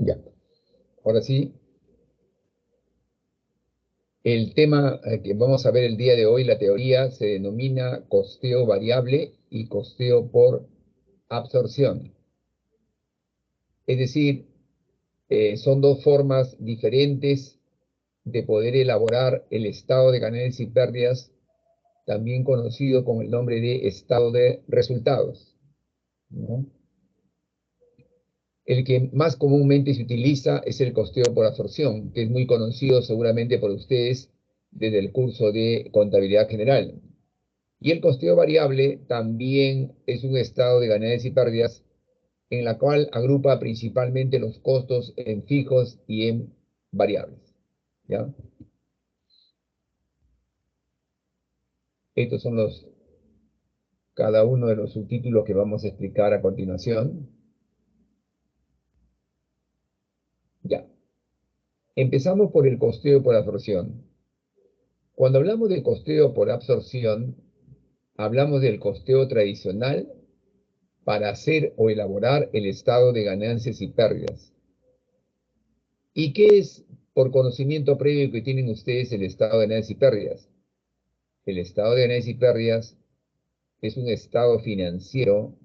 Ya, ahora sí, el tema que vamos a ver el día de hoy, la teoría, se denomina costeo variable y costeo por absorción. Es decir, son dos formas diferentes de poder elaborar el estado de ganancias y pérdidas, también conocido con el nombre de estado de resultados, ¿no? El que más comúnmente se utiliza es el costeo por absorción, que es muy conocido seguramente por ustedes desde el curso de contabilidad general. Y el costeo variable también es un estado de ganancias y pérdidas en la cual agrupa principalmente los costos en fijos y en variables, ¿ya? Estos son cada uno de los subtítulos que vamos a explicar a continuación. Ya. Empezamos por el costeo por absorción. Cuando hablamos del costeo por absorción, hablamos del costeo tradicional para hacer o elaborar el estado de ganancias y pérdidas. ¿Y qué es, por conocimiento previo que tienen ustedes, el estado de ganancias y pérdidas? El estado de ganancias y pérdidas es un estado financiero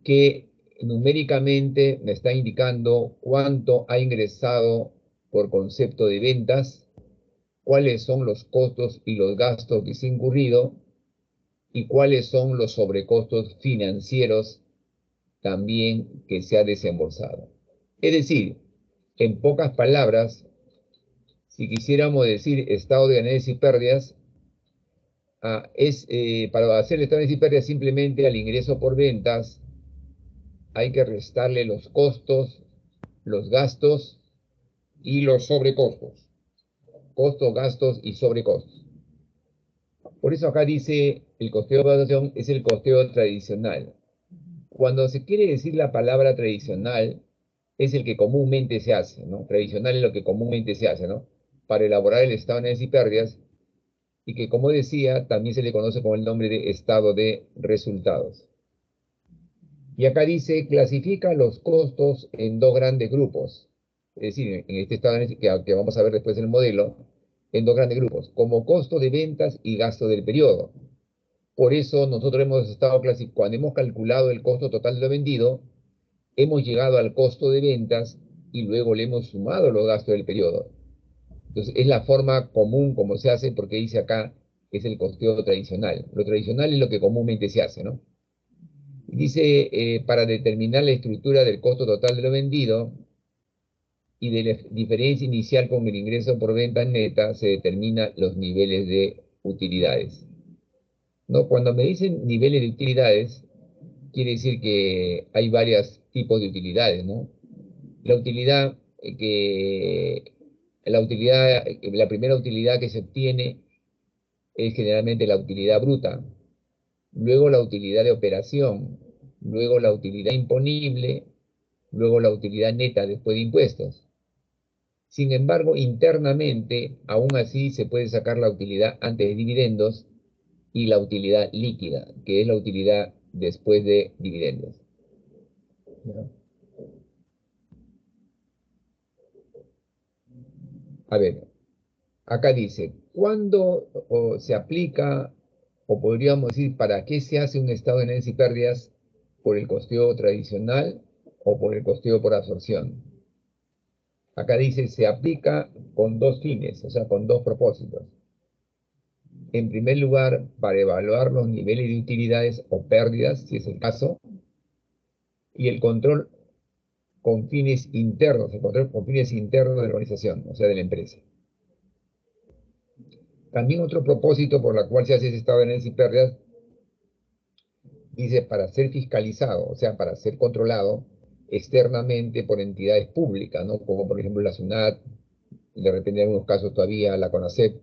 que numéricamente me está indicando cuánto ha ingresado por concepto de ventas, cuáles son los costos y los gastos que se han incurrido y cuáles son los sobrecostos financieros también que se ha desembolsado. Es decir, en pocas palabras, si quisiéramos decir estado de ganancias y pérdidas, para hacer el estado de ganancias y pérdidas simplemente al ingreso por ventas hay que restarle los costos, los gastos y los sobrecostos. Costos, gastos y sobrecostos. Por eso acá dice el costeo de evaluación es el costeo tradicional. Cuando se quiere decir la palabra tradicional, es el que comúnmente se hace, ¿no? Tradicional es lo que comúnmente se hace, ¿no? Para elaborar el estado de ganancias y pérdidas, y que, como decía, también se le conoce con el nombre de estado de resultados. Y acá dice, clasifica los costos en dos grandes grupos. Es decir, en este estado que vamos a ver después en el modelo, en dos grandes grupos, como costo de ventas y gasto del periodo. Por eso nosotros hemos estado cuando hemos calculado el costo total de lo vendido, hemos llegado al costo de ventas y luego le hemos sumado los gastos del periodo. Entonces, es la forma común como se hace, porque dice acá que es el costeo tradicional. Lo tradicional es lo que comúnmente se hace, ¿no? Dice, para determinar la estructura del costo total de lo vendido y de la diferencia inicial con el ingreso por venta neta, se determinan los niveles de utilidades. ¿No? Cuando me dicen niveles de utilidades, quiere decir que hay varios tipos de utilidades, ¿no? La utilidad la primera utilidad que se obtiene es generalmente la utilidad bruta, luego la utilidad de operación, luego la utilidad imponible, luego la utilidad neta después de impuestos. Sin embargo, internamente, aún así se puede sacar la utilidad antes de dividendos y la utilidad líquida, que es la utilidad después de dividendos. ¿Ya? A ver, acá dice, ¿cuándo se aplica, o podríamos decir, para qué se hace un estado de ganancias y pérdidas por el costeo tradicional o por el costeo por absorción? Acá dice, se aplica con dos fines, o sea, con dos propósitos. En primer lugar, para evaluar los niveles de utilidades o pérdidas, si es el caso, y el control con fines internos, el control con fines internos de la organización, o sea, de la empresa. También otro propósito por la cual se hace ese estado de ganancias y pérdidas, dice, para ser fiscalizado, o sea, para ser controlado externamente por entidades públicas, ¿no? Como por ejemplo la SUNAT, de repente en algunos casos todavía la CONACEP,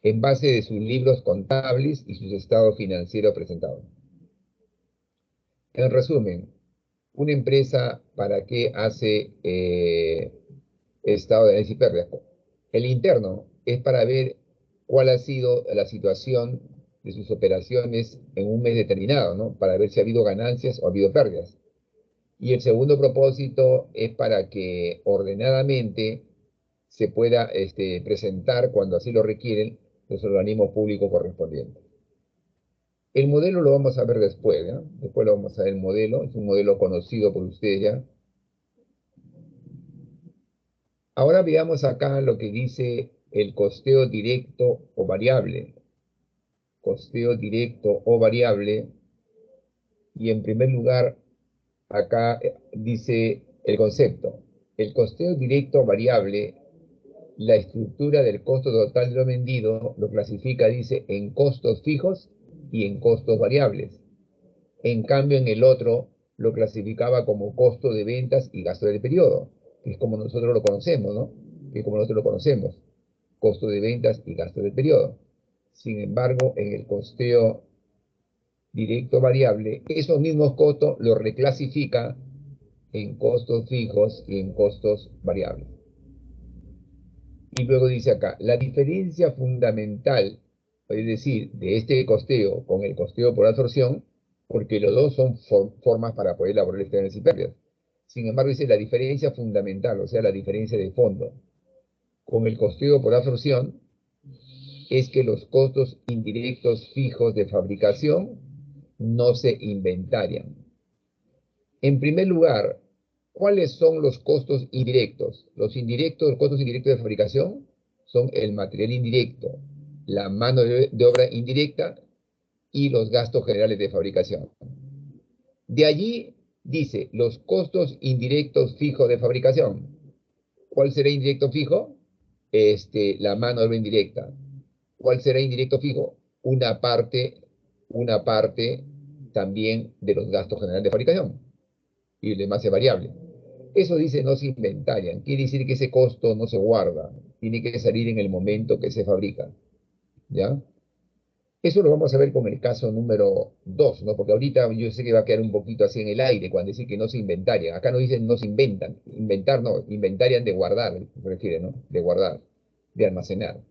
en base de sus libros contables y sus estados financieros presentados. En resumen, una empresa, ¿para qué hace estado de análisis y pérdidas? El interno es para ver cuál ha sido la situación de sus operaciones en un mes determinado, ¿no? Para ver si ha habido ganancias o ha habido pérdidas. Y el segundo propósito es para que ordenadamente se pueda presentar, cuando así lo requieren, los organismos públicos correspondientes. El modelo lo vamos a ver después, ¿no? Después lo vamos a ver el modelo, es un modelo conocido por ustedes ya. Ahora veamos acá lo que dice el costeo directo o variable. Costeo directo o variable. Y en primer lugar, acá dice el concepto. El costeo directo o variable, la estructura del costo total de lo vendido, lo clasifica, dice, en costos fijos y en costos variables. En cambio, en el otro lo clasificaba como costo de ventas y gasto del periodo, que es como nosotros lo conocemos, ¿no? Que es como nosotros lo conocemos, costo de ventas y gasto del periodo. Sin embargo, en el costeo directo variable, esos mismos costos los reclasifica en costos fijos y en costos variables. Y luego dice acá, la diferencia fundamental, es decir, de este costeo con el costeo por absorción, porque los dos son formas para poder elaborar estados y pérdidas. Sin embargo, dice la diferencia fundamental, o sea, la diferencia de fondo, con el costeo por absorción, es que los costos indirectos fijos de fabricación no se inventarian. En primer lugar, ¿cuáles son los costos indirectos? Los costos indirectos de fabricación son el material indirecto, la mano de obra indirecta y los gastos generales de fabricación. De allí dice los costos indirectos fijos de fabricación. ¿Cuál será indirecto fijo? La mano de obra indirecta. ¿Cuál será indirecto fijo? Una parte también de los gastos generales de fabricación y el demás es variable. Eso dice no se inventarian, quiere decir que ese costo no se guarda, tiene que salir en el momento que se fabrica, ¿ya? Eso lo vamos a ver con el caso número 2, ¿no? Porque ahorita yo sé que va a quedar un poquito así en el aire cuando dice que no se inventarian. Acá no dicen no se inventan, inventar no, inventarian de guardar, se refiere, ¿no? De guardar, de almacenar.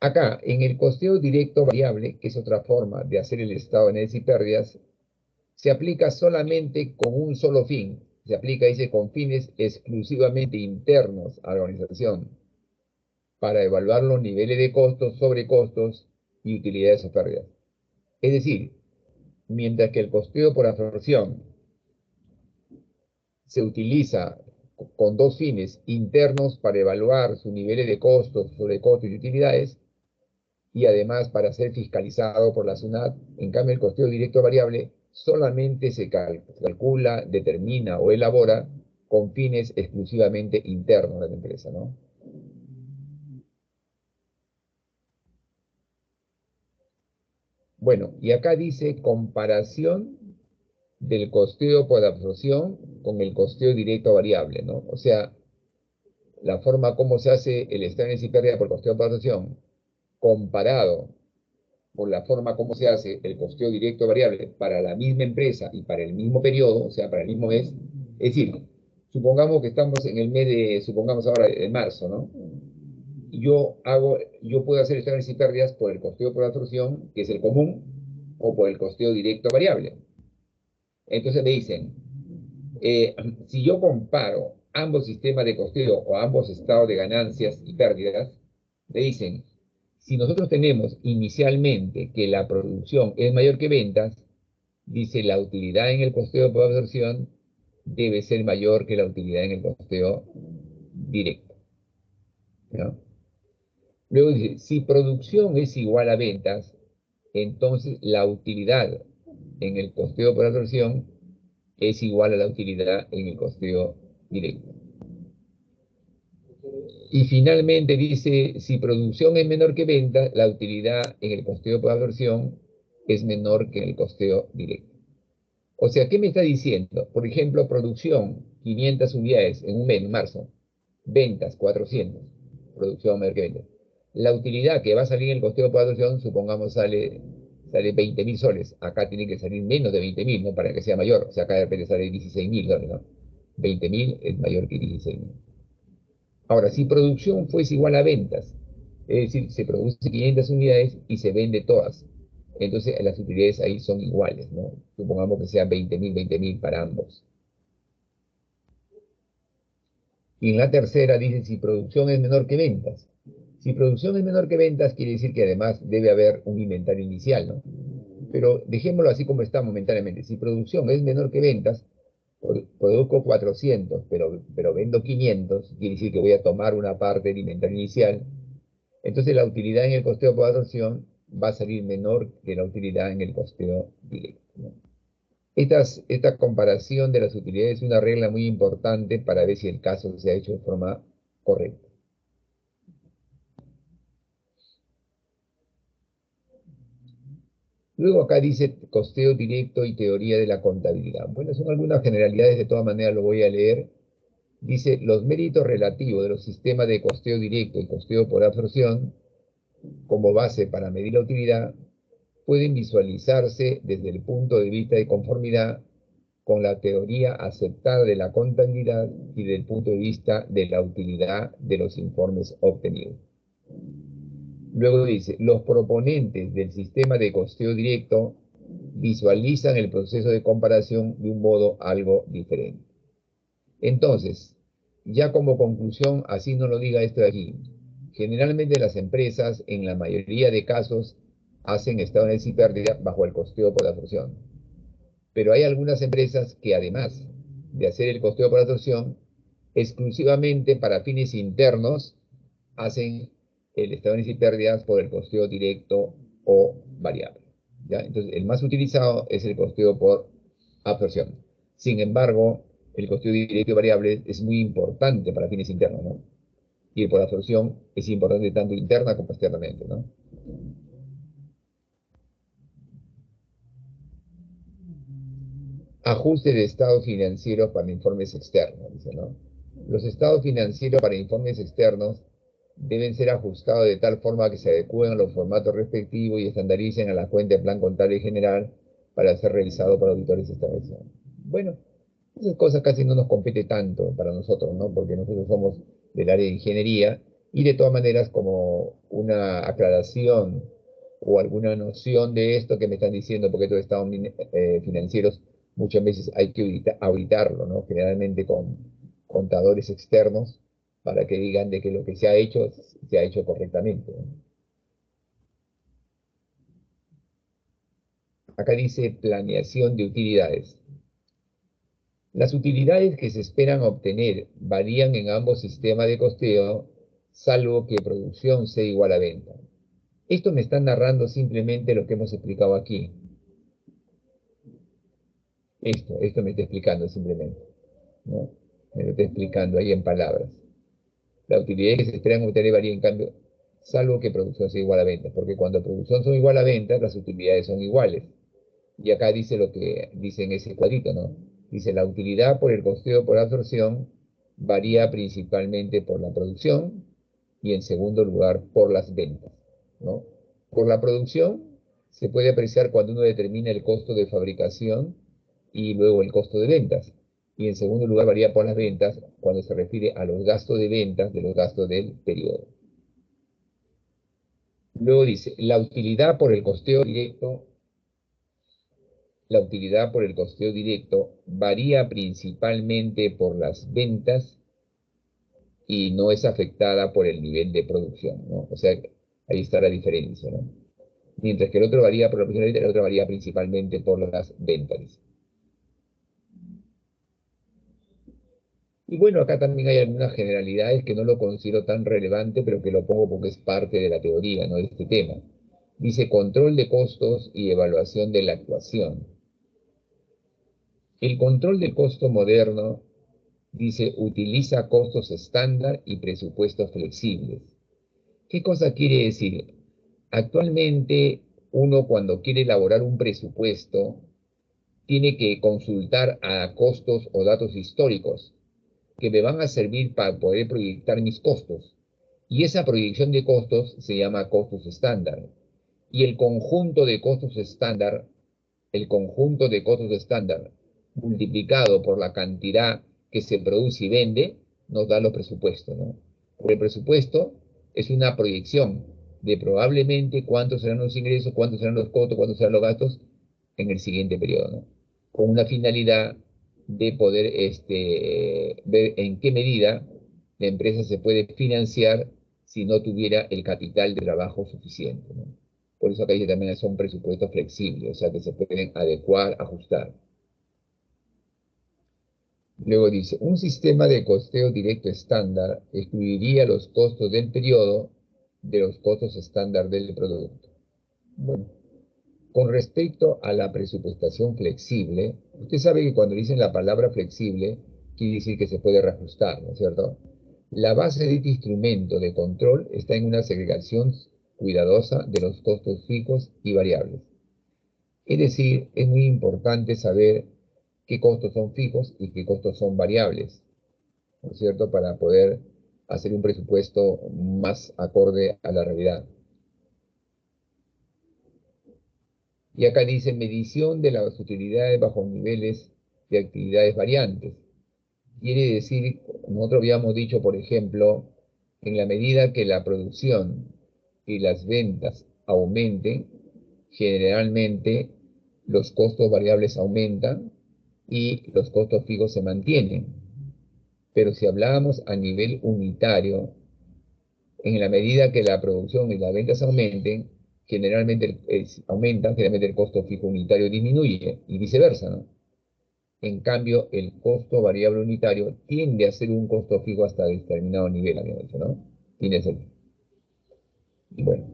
Acá, en el costeo directo variable, que es otra forma de hacer el estado de análisis y pérdidas, se aplica solamente con un solo fin. Se aplica, dice, con fines exclusivamente internos a la organización para evaluar los niveles de costos, sobrecostos y utilidades o pérdidas. Es decir, mientras que el costeo por absorción se utiliza con dos fines internos para evaluar sus niveles de costos, sobrecostos y utilidades, y además para ser fiscalizado por la SUNAT. En cambio, el costeo directo variable solamente se calcula, determina o elabora con fines exclusivamente internos de la empresa, ¿no? Bueno, y acá dice comparación del costeo por absorción con el costeo directo variable, ¿no? O sea, la forma como se hace el análisis y pérdida por costeo por absorción comparado por la forma como se hace el costeo directo variable para la misma empresa y para el mismo periodo, o sea, para el mismo mes. Es decir, supongamos que estamos en el mes de, supongamos ahora, de marzo, ¿no? Yo puedo hacer este análisis y pérdidas por el costeo por absorción, que es el común, o por el costeo directo variable. Entonces me dicen, si yo comparo ambos sistemas de costeo o ambos estados de ganancias y pérdidas, me dicen, si nosotros tenemos inicialmente que la producción es mayor que ventas, dice la utilidad en el costeo por absorción debe ser mayor que la utilidad en el costeo directo, ¿no? Luego dice, si producción es igual a ventas, entonces la utilidad en el costeo por absorción es igual a la utilidad en el costeo directo. Y finalmente dice, si producción es menor que venta, la utilidad en el costeo por absorción es menor que en el costeo directo. O sea, ¿qué me está diciendo? Por ejemplo, producción, 500 unidades en un mes, en marzo. Ventas, 400. Producción menor que venta. La utilidad que va a salir en el costeo por absorción, supongamos, sale sale 20.000 soles. Acá tiene que salir menos de 20.000, ¿no? Para que sea mayor. O sea, acá de repente sale 16.000 soles, ¿no? 20.000 es mayor que 16.000. Ahora, si producción fuese igual a ventas, es decir, se produce 500 unidades y se vende todas, entonces las utilidades ahí son iguales, ¿no? Supongamos que sean 20.000 para ambos. Y en la tercera dice si producción es menor que ventas. Si producción es menor que ventas, quiere decir que además debe haber un inventario inicial, ¿no? Pero dejémoslo así como está momentáneamente. Si producción es menor que ventas, produzco 400, pero vendo 500, quiere decir que voy a tomar una parte del inventario inicial. Entonces la utilidad en el costeo por absorción va a salir menor que la utilidad en el costeo directo, ¿no? Esta comparación de las utilidades es una regla muy importante para ver si el caso se ha hecho de forma correcta. Luego acá dice costeo directo y teoría de la contabilidad. Bueno, son algunas generalidades, de todas maneras lo voy a leer. Dice, los méritos relativos de los sistemas de costeo directo y costeo por absorción como base para medir la utilidad pueden visualizarse desde el punto de vista de conformidad con la teoría aceptada de la contabilidad y del punto de vista de la utilidad de los informes obtenidos. Luego dice, los proponentes del sistema de costeo directo visualizan el proceso de comparación de un modo algo diferente. Entonces, ya como conclusión, así no lo diga esto de aquí, generalmente las empresas, en la mayoría de casos, hacen estados y pérdidas bajo el costeo por absorción. Pero hay algunas empresas que además de hacer el costeo por absorción, exclusivamente para fines internos, hacen el estados y pérdidas por el costeo directo o variable, ¿ya? Entonces, el más utilizado es el costeo por absorción. Sin embargo, el costeo directo y variable es muy importante para fines internos, ¿no? Y por absorción es importante tanto interna como externamente, ¿no? Ajuste de estados financieros para informes externos, dice, ¿no? Los estados financieros para informes externos deben ser ajustados de tal forma que se adecúen a los formatos respectivos y estandaricen a la cuenta de plan contable general para ser revisado por auditores establecidos. Bueno, esas cosas casi no nos compete tanto para nosotros, ¿no? Porque nosotros somos del área de ingeniería y de todas maneras como una aclaración o alguna noción de esto que me están diciendo, porque estos estados financieros muchas veces hay que auditarlo, ¿no? Generalmente con contadores externos para que digan de que lo que se ha hecho correctamente, ¿no? Acá dice planeación de utilidades. Las utilidades que se esperan obtener varían en ambos sistemas de costeo, salvo que producción sea igual a venta. Esto me está narrando simplemente lo que hemos explicado aquí. Esto me está explicando simplemente, ¿no? Me lo está explicando ahí en palabras. La utilidad que se esperan obtener varía en cambio, salvo que producción sea igual a venta, porque cuando producción son igual a venta, las utilidades son iguales. Y acá dice lo que dice en ese cuadrito, ¿no? Dice, la utilidad por el costeo por absorción varía principalmente por la producción y en segundo lugar por las ventas, ¿no? Por la producción se puede apreciar cuando uno determina el costo de fabricación y luego el costo de ventas. Y en segundo lugar varía por las ventas cuando se refiere a los gastos de ventas de los gastos del periodo. Luego dice, la utilidad por el costeo directo varía principalmente por las ventas y no es afectada por el nivel de producción, ¿no? O sea, ahí está la diferencia, ¿no? Mientras que el otro varía por la producción, el otro varía principalmente por las ventas. Y bueno, acá también hay algunas generalidades que no lo considero tan relevante, pero que lo pongo porque es parte de la teoría, ¿no? De este tema. Dice control de costos y evaluación de la actuación. El control de costo moderno, dice, utiliza costos estándar y presupuestos flexibles. ¿Qué cosa quiere decir? Actualmente, uno cuando quiere elaborar un presupuesto, tiene que consultar a costos o datos históricos que me van a servir para poder proyectar mis costos. Y esa proyección de costos se llama costos estándar. Y el conjunto de costos estándar, multiplicado por la cantidad que se produce y vende, nos da los presupuestos, ¿no? Porque el presupuesto es una proyección de probablemente cuántos serán los ingresos, cuántos serán los costos, cuántos serán los gastos en el siguiente periodo, ¿no? Con una finalidad de poder ver en qué medida la empresa se puede financiar si no tuviera el capital de trabajo suficiente, ¿no? Por eso acá dice también son presupuestos flexibles, o sea que se pueden adecuar, ajustar. Luego dice, un sistema de costeo directo estándar excluiría los costos del periodo de los costos estándar del producto. Bueno, con respecto a la presupuestación flexible, usted sabe que cuando dicen la palabra flexible, quiere decir que se puede reajustar, ¿no es cierto? La base de este instrumento de control está en una segregación cuidadosa de los costos fijos y variables. Es decir, es muy importante saber qué costos son fijos y qué costos son variables, ¿no es cierto?, para poder hacer un presupuesto más acorde a la realidad. Y acá dice medición de las utilidades bajo niveles de actividades variantes. Quiere decir, nosotros habíamos dicho, por ejemplo, en la medida que la producción y las ventas aumenten, generalmente los costos variables aumentan y los costos fijos se mantienen. Pero si hablábamos a nivel unitario, en la medida que la producción y las ventas aumenten, generalmente el costo fijo unitario disminuye y viceversa, ¿no? En cambio, el costo variable unitario tiende a ser un costo fijo hasta determinado nivel, habíamos dicho, ¿no? Tiende a ser. Y bueno,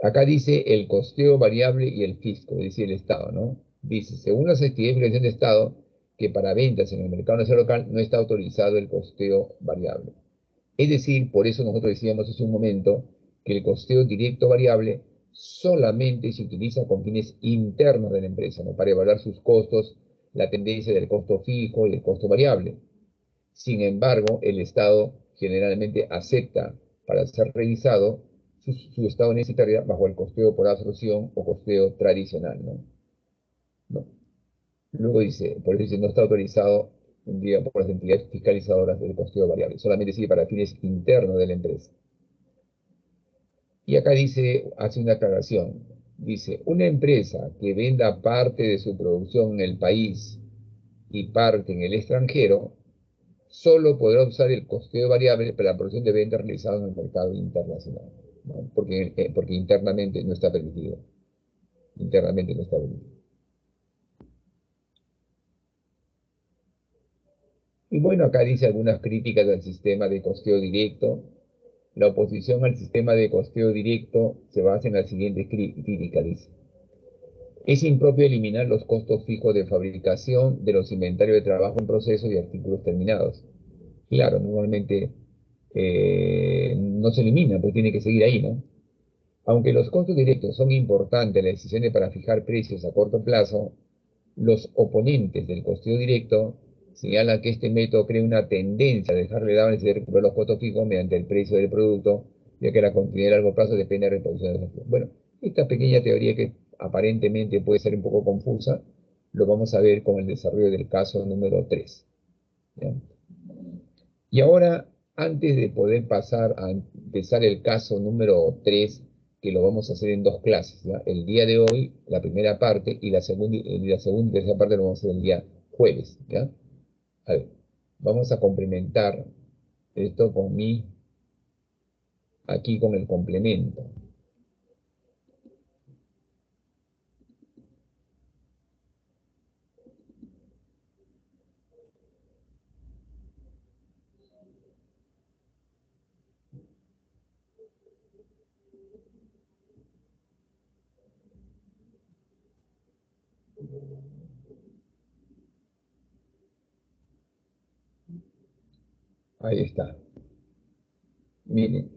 acá dice el costeo variable y el fisco, es decir, el Estado, ¿no? Dice, según las actividades de financiación de Estado, que para ventas en el mercado nacional local no está autorizado el costeo variable. Es decir, por eso nosotros decíamos hace un momento que el costeo directo variable solamente se utiliza con fines internos de la empresa, ¿no? Para evaluar sus costos, la tendencia del costo fijo y el costo variable. Sin embargo, el Estado generalmente acepta para ser revisado su estado de necesitariedad bajo el costeo por absorción o costeo tradicional, ¿no? ¿No? Luego dice, por eso dice, no está autorizado por las entidades fiscalizadoras del costeo variable, solamente sirve para fines internos de la empresa. Y acá dice, hace una aclaración, dice, una empresa que venda parte de su producción en el país y parte en el extranjero, solo podrá usar el costeo variable para la producción de ventas realizada en el mercado internacional, ¿no? Porque internamente no está permitido. Internamente no está permitido. Y bueno, acá dice algunas críticas al sistema de costeo directo. La oposición al sistema de costeo directo se basa en la siguiente crítica, dice. Es impropio eliminar los costos fijos de fabricación de los inventarios de trabajo en proceso y artículos terminados. Claro, normalmente no se elimina, pues tiene que seguir ahí, ¿no? Aunque los costos directos son importantes en las decisiones para fijar precios a corto plazo, los oponentes del costeo directo señalan que este método crea una tendencia a dejarle la necesidad de recuperar los costos fijos mediante el precio del producto, ya que la continuidad a largo plazo depende de la reproducción de los costos. Bueno, esta pequeña teoría que aparentemente puede ser un poco confusa, lo vamos a ver con el desarrollo del caso número 3. ¿Ya? Y ahora, antes de poder pasar a empezar el caso número 3, que lo vamos a hacer en dos clases, ¿ya? El día de hoy, la primera parte, y la segunda y tercera parte lo vamos a hacer el día jueves, ¿ya? A ver, vamos a complementar esto aquí con el complemento. Ahí está. Miren,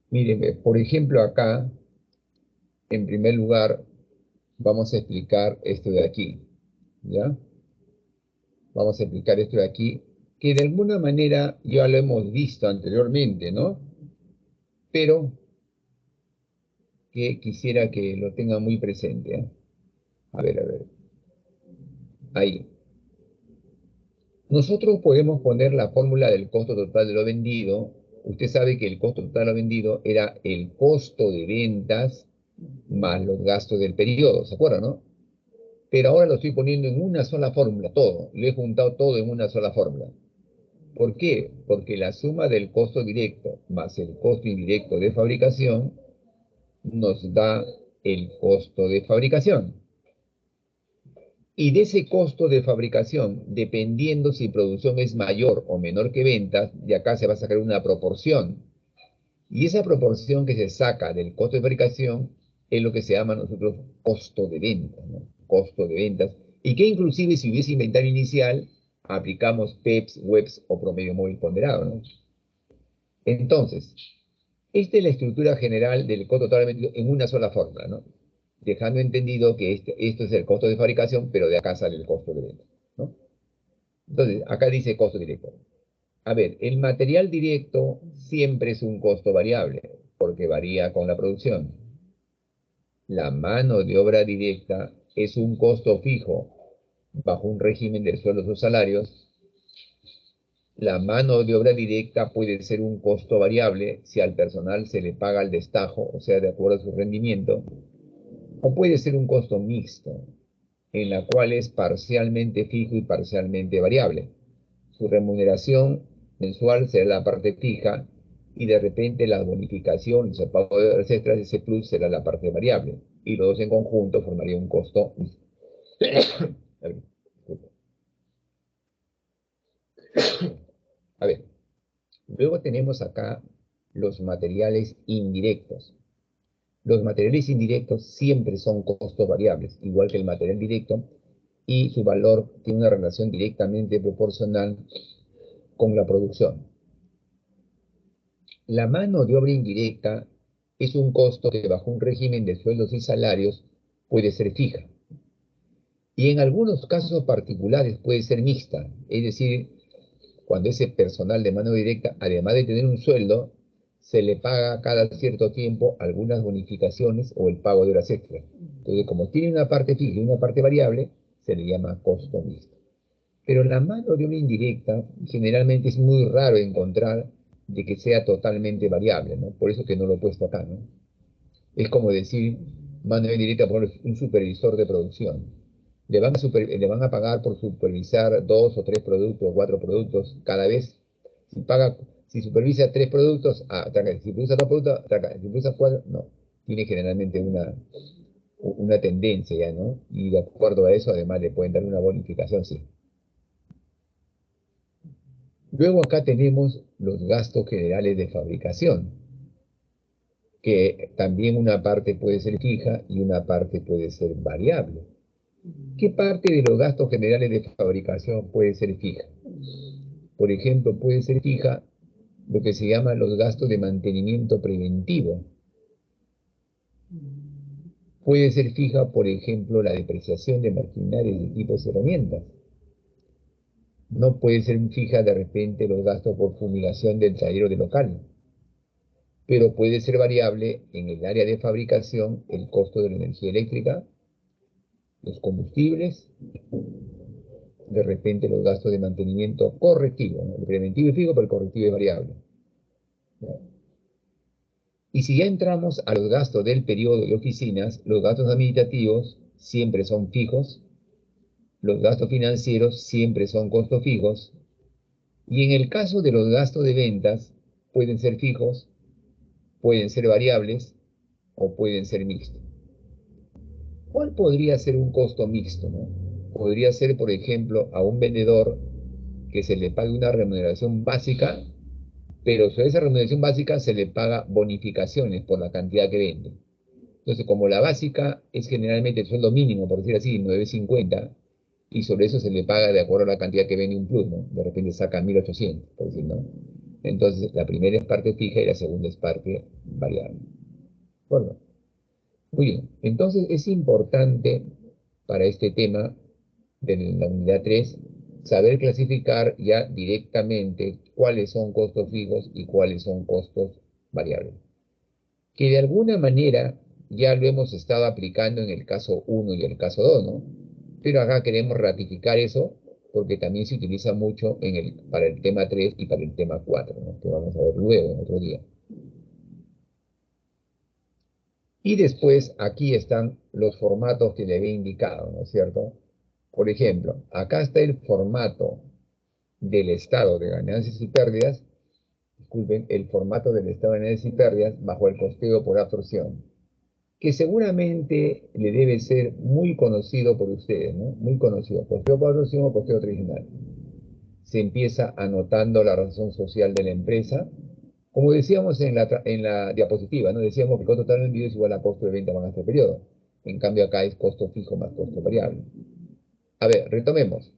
miren, por ejemplo, acá, en primer lugar, vamos a explicar esto de aquí, ¿ya? Vamos a explicar esto de aquí que de alguna manera ya lo hemos visto anteriormente, ¿no? Pero que quisiera que lo tengan muy presente, ¿eh? A ver, ahí. Nosotros podemos poner la fórmula del costo total de lo vendido. Usted sabe que el costo total de lo vendido era el costo de ventas más los gastos del periodo, ¿se acuerdan, no? Pero ahora lo estoy poniendo en una sola fórmula, todo. Lo he juntado todo en una sola fórmula. ¿Por qué? Porque la suma del costo directo más el costo indirecto de fabricación nos da el costo de fabricación. Y de ese costo de fabricación, dependiendo si producción es mayor o menor que ventas, de acá se va a sacar una proporción. Y esa proporción que se saca del costo de fabricación es lo que se llama nosotros costo de ventas, ¿no? Costo de ventas. Y que inclusive si hubiese inventario inicial, aplicamos PEPs, WEPs o promedio móvil ponderado, ¿no? Entonces, esta es la estructura general del costo total vendido en una sola fórmula, ¿no? Dejando entendido que esto es el costo de fabricación, pero de acá sale el costo de venta, ¿no? Entonces, acá dice costo directo. A ver, el material directo siempre es un costo variable, porque varía con la producción. La mano de obra directa es un costo fijo bajo un régimen de sueldos o salarios. La mano de obra directa puede ser un costo variable si al personal se le paga al destajo, o sea, de acuerdo a su rendimiento, o puede ser un costo mixto, en la cual es parcialmente fijo y parcialmente variable. Su remuneración mensual será la parte fija y de repente las bonificaciones, el pago de horas extras, ese plus será la parte variable. Y los dos en conjunto formaría un costo mixto. A ver, luego tenemos acá los materiales indirectos. Los materiales indirectos siempre son costos variables, igual que el material directo, y su valor tiene una relación directamente proporcional con la producción. La mano de obra indirecta es un costo que bajo un régimen de sueldos y salarios puede ser fija. Y en algunos casos particulares puede ser mixta, es decir, cuando ese personal de mano directa, además de tener un sueldo, se le paga cada cierto tiempo algunas bonificaciones o el pago de horas extras. Entonces, como tiene una parte fija y una parte variable, se le llama costo mixto. Pero la mano de obra indirecta generalmente es muy raro encontrar de que sea totalmente variable, ¿no? Por eso que no lo he puesto acá, ¿no? Es como decir mano de obra indirecta por un supervisor de producción. Le van a pagar por supervisar 2 o 3 productos o 4 productos cada vez. Si paga, si supervisa 3 productos, si supervisa 2 productos, si supervisa 4, no. Tiene generalmente una tendencia ya, ¿no? Y de acuerdo a eso, además le pueden dar una bonificación, sí. Luego acá tenemos los gastos generales de fabricación, que también una parte puede ser fija y una parte puede ser variable. ¿Qué parte de los gastos generales de fabricación puede ser fija? Por ejemplo, puede ser fija lo que se llama los gastos de mantenimiento preventivo. Puede ser fija, por ejemplo, la depreciación de maquinaria y equipos y herramientas. No puede ser fija de repente los gastos por fumigación del taller o del local, pero puede ser variable en el área de fabricación el costo de la energía eléctrica, los combustibles, de repente los gastos de mantenimiento correctivo, ¿no? El preventivo es fijo, pero el correctivo es variable, ¿no? Y si ya entramos a los gastos del periodo de oficinas, los gastos administrativos siempre son fijos, los gastos financieros siempre son costos fijos, y en el caso de los gastos de ventas, pueden ser fijos, pueden ser variables o pueden ser mixtos. ¿Cuál podría ser un costo mixto, no? Podría ser, por ejemplo, a un vendedor que se le pague una remuneración básica, pero sobre esa remuneración básica se le paga bonificaciones por la cantidad que vende. Entonces, como la básica es generalmente el sueldo mínimo, por decir así, 9.50, y sobre eso se le paga de acuerdo a la cantidad que vende un plus, ¿no? De repente saca 1.800, por decir, ¿no? Entonces, la primera es parte fija y la segunda es parte variable. Bueno, muy bien. Entonces, es importante para este tema de la unidad 3 saber clasificar ya directamente cuáles son costos fijos y cuáles son costos variables. Que de alguna manera ya lo hemos estado aplicando en el caso 1 y el caso 2, ¿no? Pero acá queremos ratificar eso porque también se utiliza mucho para el tema 3 y para el tema 4, ¿no? Que vamos a ver luego en otro día. Y después aquí están los formatos que le había indicado, ¿no es cierto? Por ejemplo, acá está el formato del estado de ganancias y pérdidas, disculpen, el formato del estado de ganancias y pérdidas bajo el costeo por absorción, que seguramente le debe ser muy conocido por ustedes, ¿no? Muy conocido, costeo por absorción o costeo tradicional. Se empieza anotando la razón social de la empresa, como decíamos en la diapositiva, ¿no? Decíamos que el costo total vendido es igual a costo de venta más gasto de periodo. En cambio acá es costo fijo más costo variable. A ver, retomemos.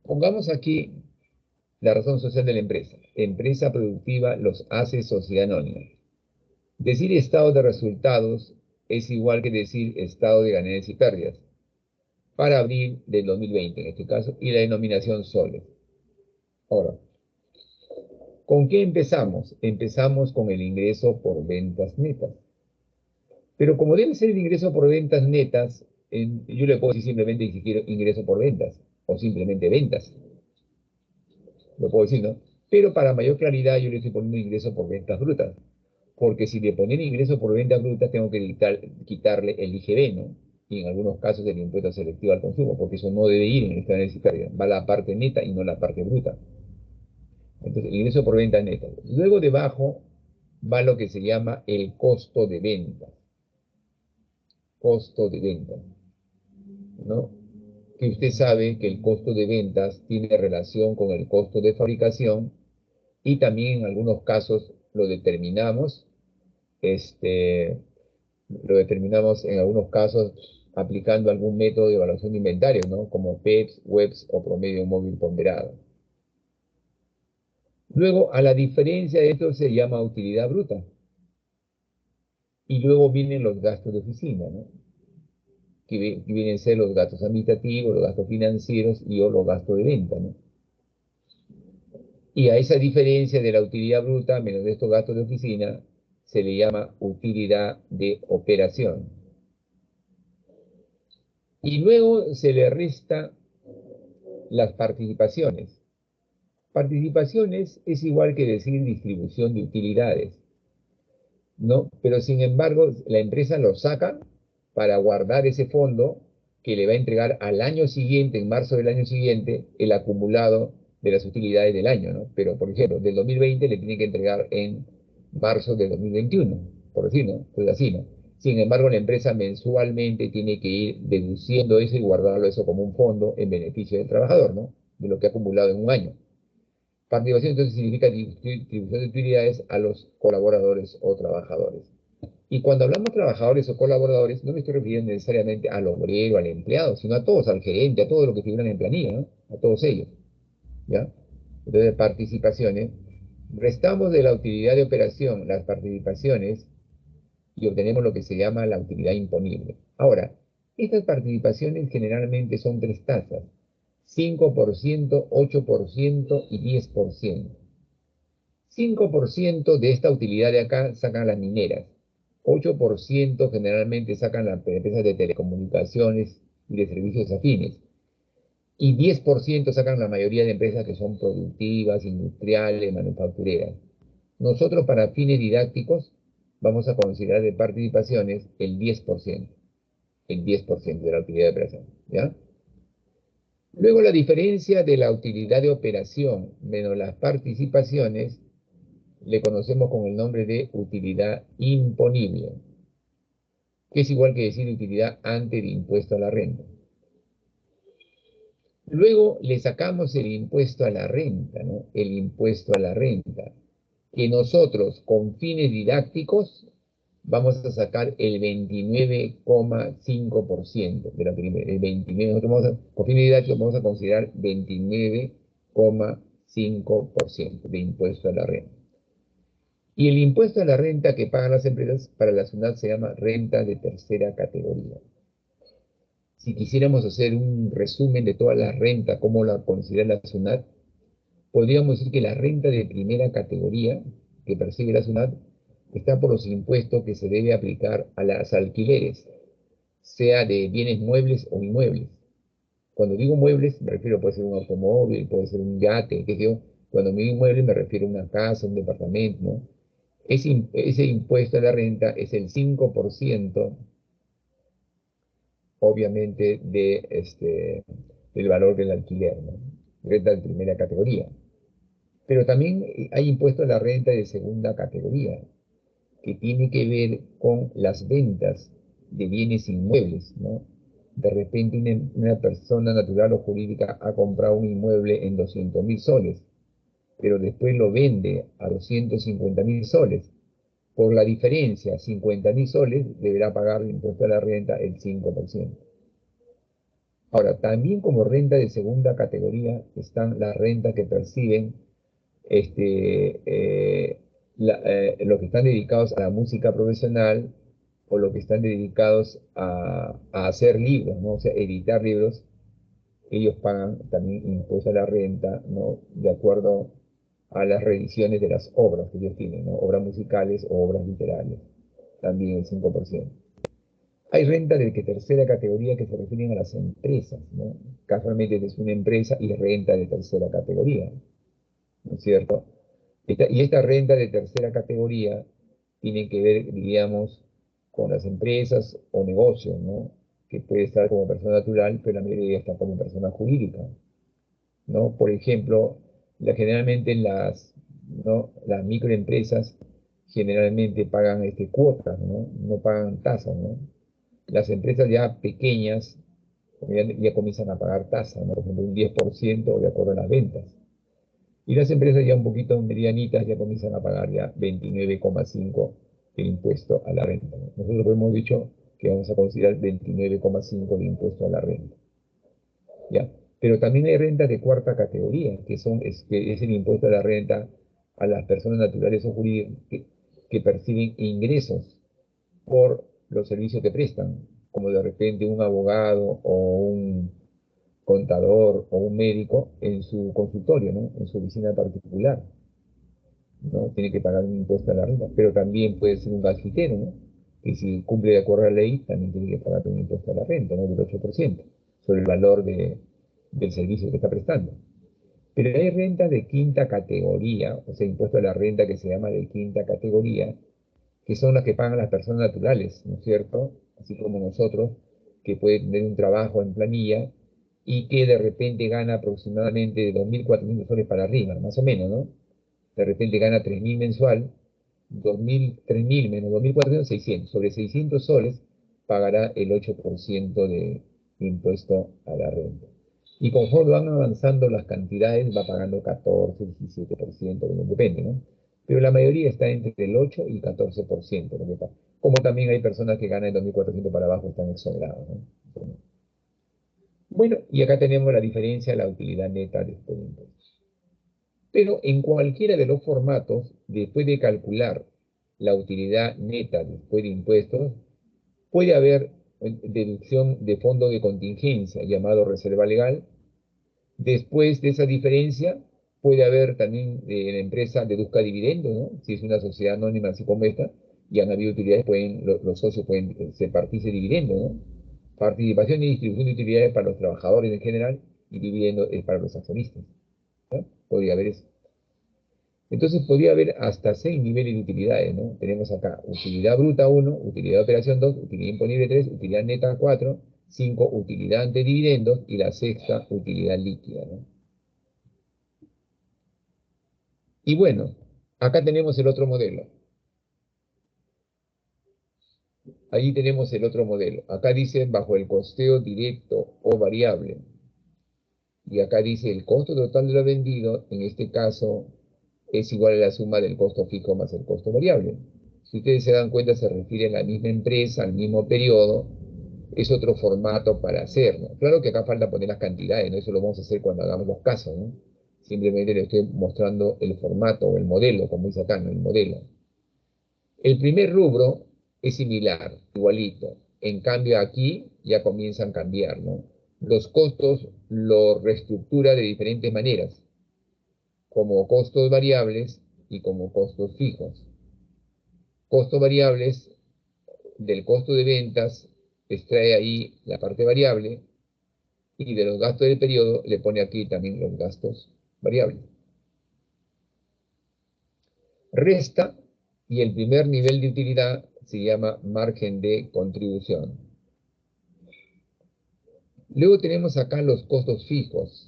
Pongamos aquí la razón social de la empresa. Empresa productiva los hace sociedad anónima. Decir estado de resultados es igual que decir estado de ganancias y pérdidas para abril del 2020 en este caso, y la denominación soles. Ahora, ¿con qué empezamos? Empezamos con el ingreso por ventas netas. Pero como debe ser el ingreso por ventas netas, yo le puedo decir simplemente si quiero ingreso por ventas o simplemente ventas. Lo puedo decir, ¿no? Pero para mayor claridad yo le estoy poniendo ingreso por ventas brutas. Porque si le ponen ingreso por ventas brutas, tengo que quitarle el IGB, ¿no? Y en algunos casos el impuesto selectivo al consumo, porque eso no debe ir en esta análisis pérdida. Va la parte neta y no la parte bruta. Entonces, ingreso por ventas netas. Luego debajo va lo que se llama el costo de venta. Costo de venta, ¿no? Que usted sabe que el costo de ventas tiene relación con el costo de fabricación y también en algunos casos este, lo determinamos en algunos casos aplicando algún método de evaluación de inventario, ¿no? Como PEPS, WEPS o promedio móvil ponderado. Luego, a la diferencia de esto se llama utilidad bruta. Y luego vienen los gastos de oficina, ¿no? Que vienen a ser los gastos administrativos, los gastos financieros y o los gastos de venta, ¿no? Y a esa diferencia de la utilidad bruta menos de estos gastos de oficina se le llama utilidad de operación. Y luego se le resta las participaciones. Participaciones es igual que decir distribución de utilidades, ¿no? Pero sin embargo, la empresa lo saca para guardar ese fondo que le va a entregar al año siguiente, en marzo del año siguiente, el acumulado de las utilidades del año, ¿no? Pero, por ejemplo, del 2020 le tiene que entregar en marzo del 2021, por decirlo, ¿no? Entonces así, ¿no? Sin embargo, la empresa mensualmente tiene que ir deduciendo eso y guardarlo eso como un fondo en beneficio del trabajador, ¿no? De lo que ha acumulado en un año. Participación entonces significa distribución de utilidades a los colaboradores o trabajadores. Y cuando hablamos de trabajadores o colaboradores, no me estoy refiriendo necesariamente al obrero, al empleado, sino a todos, al gerente, a todos los que figuran en planilla, ¿no? A todos ellos, ¿ya? Entonces, participaciones. Restamos de la utilidad de operación las participaciones y obtenemos lo que se llama la utilidad imponible. Ahora, estas participaciones generalmente son tres tasas: 5%, 8% y 10%. 5% de esta utilidad de acá sacan las mineras. 8% generalmente sacan las empresas de telecomunicaciones y de servicios afines. Y 10% sacan la mayoría de empresas que son productivas, industriales, manufactureras. Nosotros, para fines didácticos, vamos a considerar de participaciones el 10%. El 10% de la utilidad de operación, ¿ya? Luego, la diferencia de la utilidad de operación menos las participaciones le conocemos con el nombre de utilidad imponible, que es igual que decir utilidad antes de impuesto a la renta. Luego le sacamos el impuesto a la renta, ¿no? El impuesto a la renta, que nosotros con fines didácticos vamos a sacar el 29,5% de la primera. El 29, con fines didácticos vamos a considerar 29,5% de impuesto a la renta. Y el impuesto a la renta que pagan las empresas para la SUNAT se llama renta de tercera categoría. si quisiéramos hacer un resumen de toda la renta, como la considera la SUNAT, podríamos decir que la renta de primera categoría que percibe la SUNAT está por los impuestos que se debe aplicar a las alquileres, sea de bienes muebles o inmuebles. Cuando digo muebles, me refiero, puede ser un automóvil, puede ser un yate, qué sé yo. Cuando me digo inmuebles, me refiero a una casa, un departamento, ¿no? Ese impuesto a la renta es el 5%, obviamente, del valor del alquiler, ¿no? Renta de primera categoría. Pero también hay impuesto a la renta de segunda categoría, que tiene que ver con las ventas de bienes inmuebles, ¿no? De repente una persona natural o jurídica ha comprado un inmueble en 200.000 soles, pero después lo vende a 250.000 soles. Por la diferencia, 50.000 soles, deberá pagar el impuesto a la renta el 5%. Ahora, también como renta de segunda categoría están las rentas que perciben este, los que están dedicados a la música profesional o los que están dedicados a hacer libros, ¿no? O sea, editar libros, ellos pagan también impuesto a la renta, ¿no? De acuerdo a las reediciones de las obras que ellos tienen, ¿no? Obras musicales o obras literarias, también el 5%. Hay renta de que tercera categoría que se refieren a las empresas, ¿no? Casualmente es una empresa y renta de tercera categoría, ¿no es cierto? Y esta renta de tercera categoría tiene que ver, diríamos, con las empresas o negocios, ¿no? Que puede estar como persona natural, pero la mayoría está como persona jurídica, ¿no? Por ejemplo, generalmente ¿no? Las microempresas generalmente pagan cuotas, ¿no? No pagan tasas, ¿no? Las empresas ya pequeñas ya comienzan a pagar tasas, ¿no? Por ejemplo, un 10% de acuerdo a las ventas. Y las empresas ya un poquito medianitas ya comienzan a pagar ya 29,5 el impuesto a la renta, ¿no? Nosotros hemos dicho que vamos a considerar 29,5 de impuesto a la renta, ¿ya? Pero también hay rentas de cuarta categoría, que es el impuesto a la renta a las personas naturales o jurídicas que perciben ingresos por los servicios que prestan, como de repente un abogado o un contador o un médico en su consultorio, ¿no? En su oficina particular, ¿no? Tiene que pagar un impuesto a la renta, pero también puede ser un gasfitero, ¿no? Que si cumple de acuerdo a la ley, también tiene que pagar un impuesto a la renta, ¿no? Del 8% sobre el valor del servicio que está prestando. Pero hay rentas de quinta categoría, o sea, impuesto a la renta que se llama de quinta categoría, que son las que pagan las personas naturales, ¿no es cierto? Así como nosotros, que puede tener un trabajo en planilla y que de repente gana aproximadamente de 2.400 soles para arriba, más o menos, ¿no? De repente gana 3.000 mensual, 3.000 menos 2.400, 600. Sobre 600 soles pagará el 8% de impuesto a la renta. Y conforme van avanzando las cantidades, va pagando 14, 17%, depende, ¿no? Pero la mayoría está entre el 8 y 14%, lo que pasa. Como también hay personas que ganan de 2.400 para abajo, están exonerados, ¿no? Bueno, y acá tenemos la diferencia, la utilidad neta de estos impuestos. Pero en cualquiera de los formatos, después de calcular la utilidad neta después de impuestos, puede haber deducción de fondo de contingencia, llamado reserva legal. Después de esa diferencia, puede haber también la empresa deduzca dividendos, ¿no? Si es una sociedad anónima así como esta, y han habido utilidades, los socios pueden ser partícipes de dividendos, ¿no? Participación y distribución de utilidades para los trabajadores en general y dividendos para los accionistas, ¿no? Podría haber eso. Entonces podría haber hasta 6 niveles de utilidades, ¿no? Tenemos acá utilidad bruta 1, utilidad de operación 2, utilidad imponible 3, utilidad neta 4, 5, utilidad ante dividendos y la sexta, utilidad líquida, ¿no? Y bueno, acá tenemos el otro modelo. Ahí tenemos el otro modelo. Acá dice bajo el costeo directo o variable. Y acá dice el costo total de lo vendido, en este caso, es igual a la suma del costo fijo más el costo variable. Si ustedes se dan cuenta, se refiere a la misma empresa, al mismo periodo, es otro formato para hacerlo. Claro que acá falta poner las cantidades, ¿no? Eso lo vamos a hacer cuando hagamos los casos, ¿no? Simplemente les estoy mostrando el formato o el modelo, como dice acá, ¿no? El modelo. El primer rubro es similar, igualito. En cambio aquí ya comienzan a cambiar, ¿no? Los costos los reestructura de diferentes maneras, como costos variables y como costos fijos. Costos variables del costo de ventas extrae ahí la parte variable y de los gastos del periodo le pone aquí también los gastos variables. Resta y el primer nivel de utilidad se llama margen de contribución. Luego tenemos acá los costos fijos.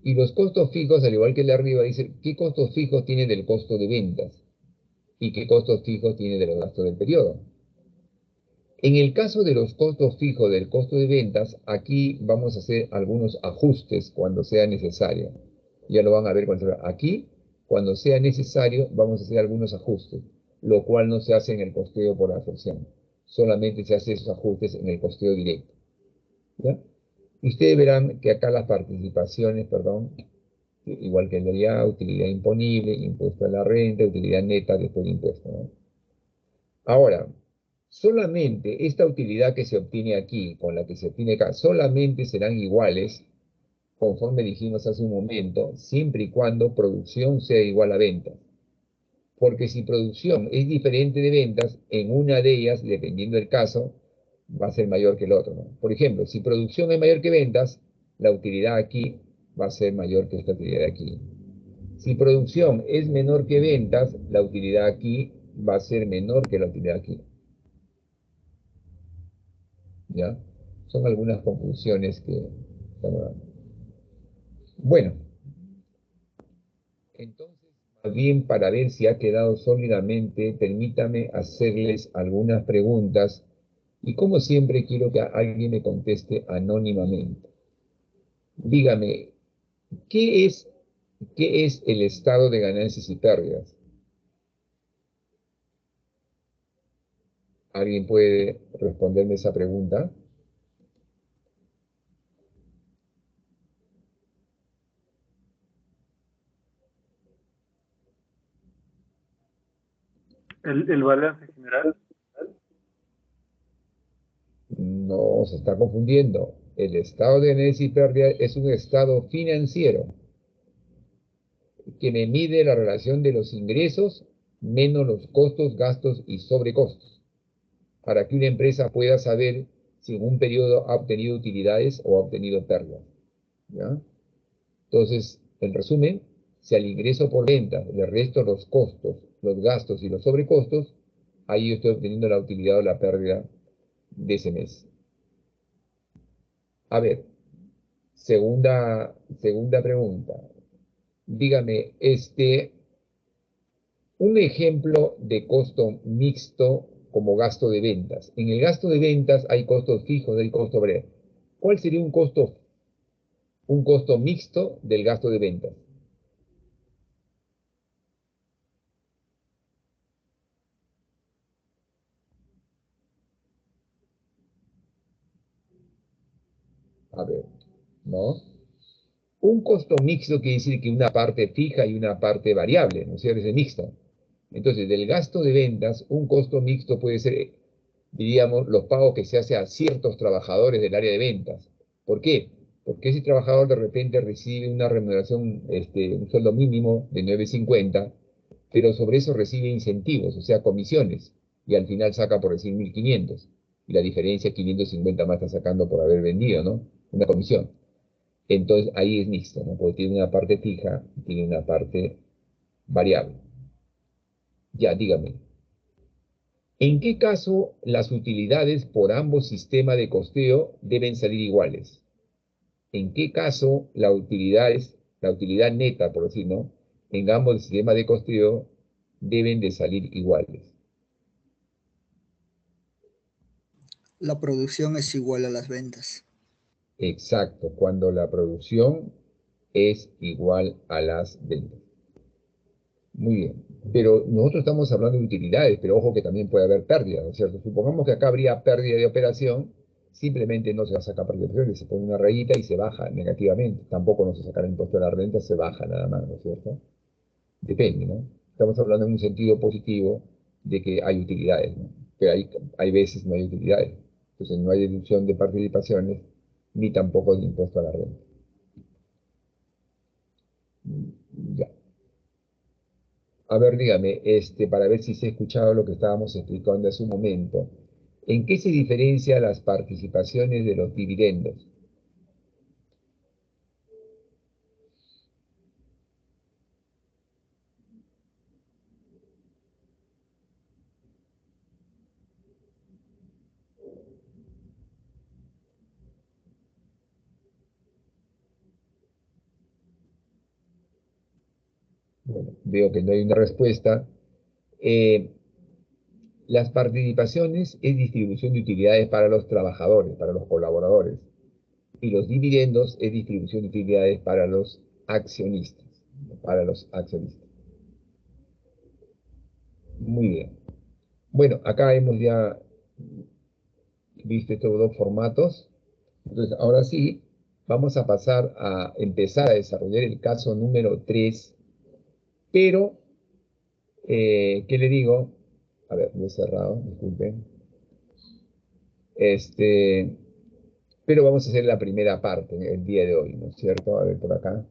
Y los costos fijos, al igual que el de arriba, dice qué costos fijos tiene del costo de ventas y qué costos fijos tiene de los gastos del periodo. En el caso de los costos fijos del costo de ventas, aquí vamos a hacer algunos ajustes cuando sea necesario. Ya lo van a ver cuando sea. Aquí, cuando sea necesario, vamos a hacer algunos ajustes, lo cual no se hace en el costeo por absorción. Solamente se hace esos ajustes en el costeo directo. ¿Ya? Y ustedes verán que acá las participaciones, perdón, igual que el de allá, utilidad imponible, impuesto a la renta, utilidad neta después de impuesto, ¿no? Ahora, solamente esta utilidad que se obtiene aquí, con la que se obtiene acá, solamente serán iguales, conforme dijimos hace un momento, siempre y cuando producción sea igual a ventas. Porque si producción es diferente de ventas, en una de ellas, dependiendo del caso, va a ser mayor que el otro, ¿no? Por ejemplo, si producción es mayor que ventas, la utilidad aquí va a ser mayor que esta utilidad de aquí. Si producción es menor que ventas, la utilidad aquí va a ser menor que la utilidad aquí. ¿Ya? Son algunas conclusiones que estamos dando. Bueno, entonces, más bien para ver si ha quedado sólidamente, permítame hacerles algunas preguntas y como siempre quiero que alguien me conteste anónimamente. Dígame, ¿qué es, ¿qué es el estado de ganancias y pérdidas? ¿Alguien puede responderme esa pregunta? El balance general. No, se está confundiendo. El estado de ganancias y pérdidas es un estado financiero que me mide la relación de los ingresos menos los costos, gastos y sobrecostos, para que una empresa pueda saber si en un periodo ha obtenido utilidades o ha obtenido pérdidas. ¿Ya? Entonces, en resumen, si al ingreso por venta le resto los costos, los gastos y los sobrecostos, ahí yo estoy obteniendo la utilidad o la pérdida de ese mes. A ver, segunda pregunta. Dígame, un ejemplo de costo mixto como gasto de ventas. En el gasto de ventas hay costos fijos, hay costo variable. ¿Cuál sería un costo mixto del gasto de ventas? A ver, ¿no? Un costo mixto quiere decir que una parte fija y una parte variable, ¿no es cierto? Es mixto. Entonces, del gasto de ventas, un costo mixto puede ser, diríamos, los pagos que se hace a ciertos trabajadores del área de ventas. ¿Por qué? Porque ese trabajador de repente recibe una remuneración, un sueldo mínimo de 9.50, pero sobre eso recibe incentivos, o sea, comisiones, y al final saca por decir 1.500, y la diferencia 550 más está sacando por haber vendido, ¿no? Una comisión. Entonces ahí es mixto, ¿no? Porque tiene una parte fija y tiene una parte variable. Ya, dígame. ¿En qué caso las utilidades por ambos sistemas de costeo deben salir iguales? ¿En qué caso la utilidad neta, por decir, ¿no? En ambos sistemas de costeo deben de salir iguales? La producción es igual a las ventas. Exacto, cuando la producción es igual a las ventas. Muy bien. Pero nosotros estamos hablando de utilidades, pero ojo que también puede haber pérdida, ¿no es cierto? Supongamos que acá habría pérdida de operación, simplemente no se va a sacar pérdida de operación, se pone una rayita y se baja negativamente. Tampoco no se saca el impuesto de la renta, se baja nada más, ¿no es cierto? Depende, ¿no? Estamos hablando en un sentido positivo de que hay utilidades, ¿no? pero hay veces no hay utilidades. Entonces no hay deducción de participaciones ni tampoco de impuesto a la renta. Ya. A ver, dígame, para ver si se ha escuchado lo que estábamos explicando hace un momento. ¿En qué se diferencia las participaciones de los dividendos? Bueno, veo que no hay una respuesta. Eh, las participaciones es distribución de utilidades para los trabajadores, para los colaboradores. Y los dividendos es distribución de utilidades para los accionistas. Para los accionistas. Muy bien. Bueno, acá hemos ya visto estos dos formatos. Entonces, ahora sí, vamos a pasar a empezar a desarrollar el caso número 3, pero, ¿qué le digo? A ver, lo he cerrado, disculpen. Pero vamos a hacer la primera parte el día de hoy, ¿no es cierto? A ver, por acá.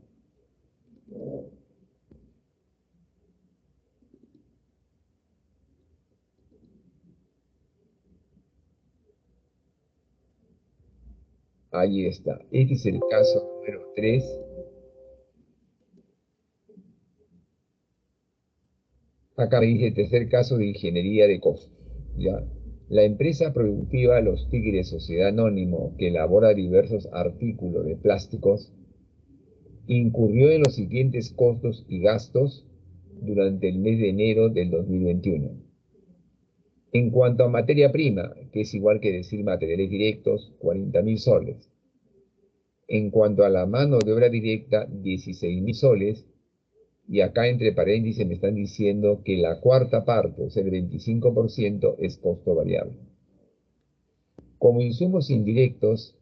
Ahí está. Este es el caso número 3. Acá me dice tercer caso de ingeniería de costos. ¿Ya? La empresa productiva Los Tigres Sociedad Anónimo, que elabora diversos artículos de plásticos, incurrió en los siguientes costos y gastos durante el mes de enero del 2021. En cuanto a materia prima, que es igual que decir materiales directos, 40.000 soles. En cuanto a la mano de obra directa, 16.000 soles. Y acá entre paréntesis me están diciendo que la cuarta parte, o sea, el 25%, es costo variable. Como insumos indirectos,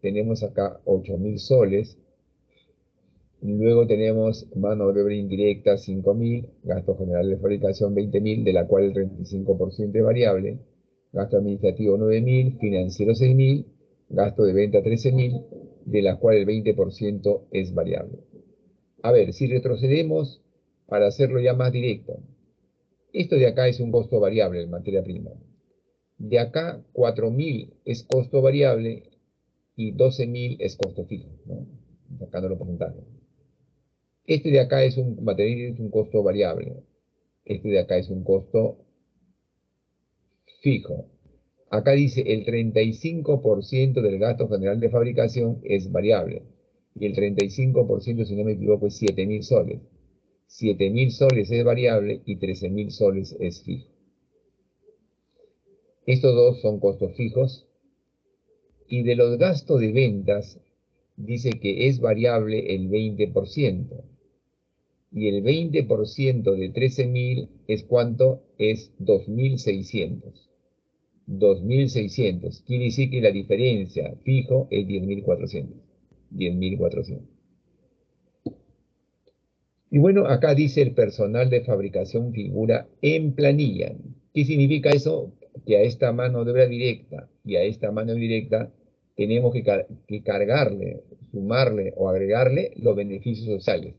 tenemos acá 8.000 soles. Luego tenemos mano de obra indirecta 5.000, gasto general de fabricación 20.000, de la cual el 35% es variable, gasto administrativo 9.000, financiero 6.000, gasto de venta 13.000, de la cual el 20% es variable. A ver, si retrocedemos para hacerlo ya más directo, esto de acá es un costo variable en materia prima. De acá 4.000 es costo variable y 12.000 es costo fijo, ¿no? Sacándolo porcentaje. Este de acá es un material, es un costo variable. Este de acá es un costo fijo. Acá dice el 35% del gasto general de fabricación es variable. Y el 35%, si no me equivoco, es 7.000 soles. 7.000 soles es variable y 13.000 soles es fijo. Estos dos son costos fijos. Y de los gastos de ventas, dice que es variable el 20%. Y el 20% de 13.000 es ¿cuánto? Es 2.600. 2.600. Quiere decir que la diferencia fijo es 10.400. 10.400. Y bueno, acá dice el personal de fabricación figura en planilla. ¿Qué significa eso? Que a esta mano de obra directa y a esta mano directa tenemos que cargarle, sumarle o agregarle los beneficios sociales,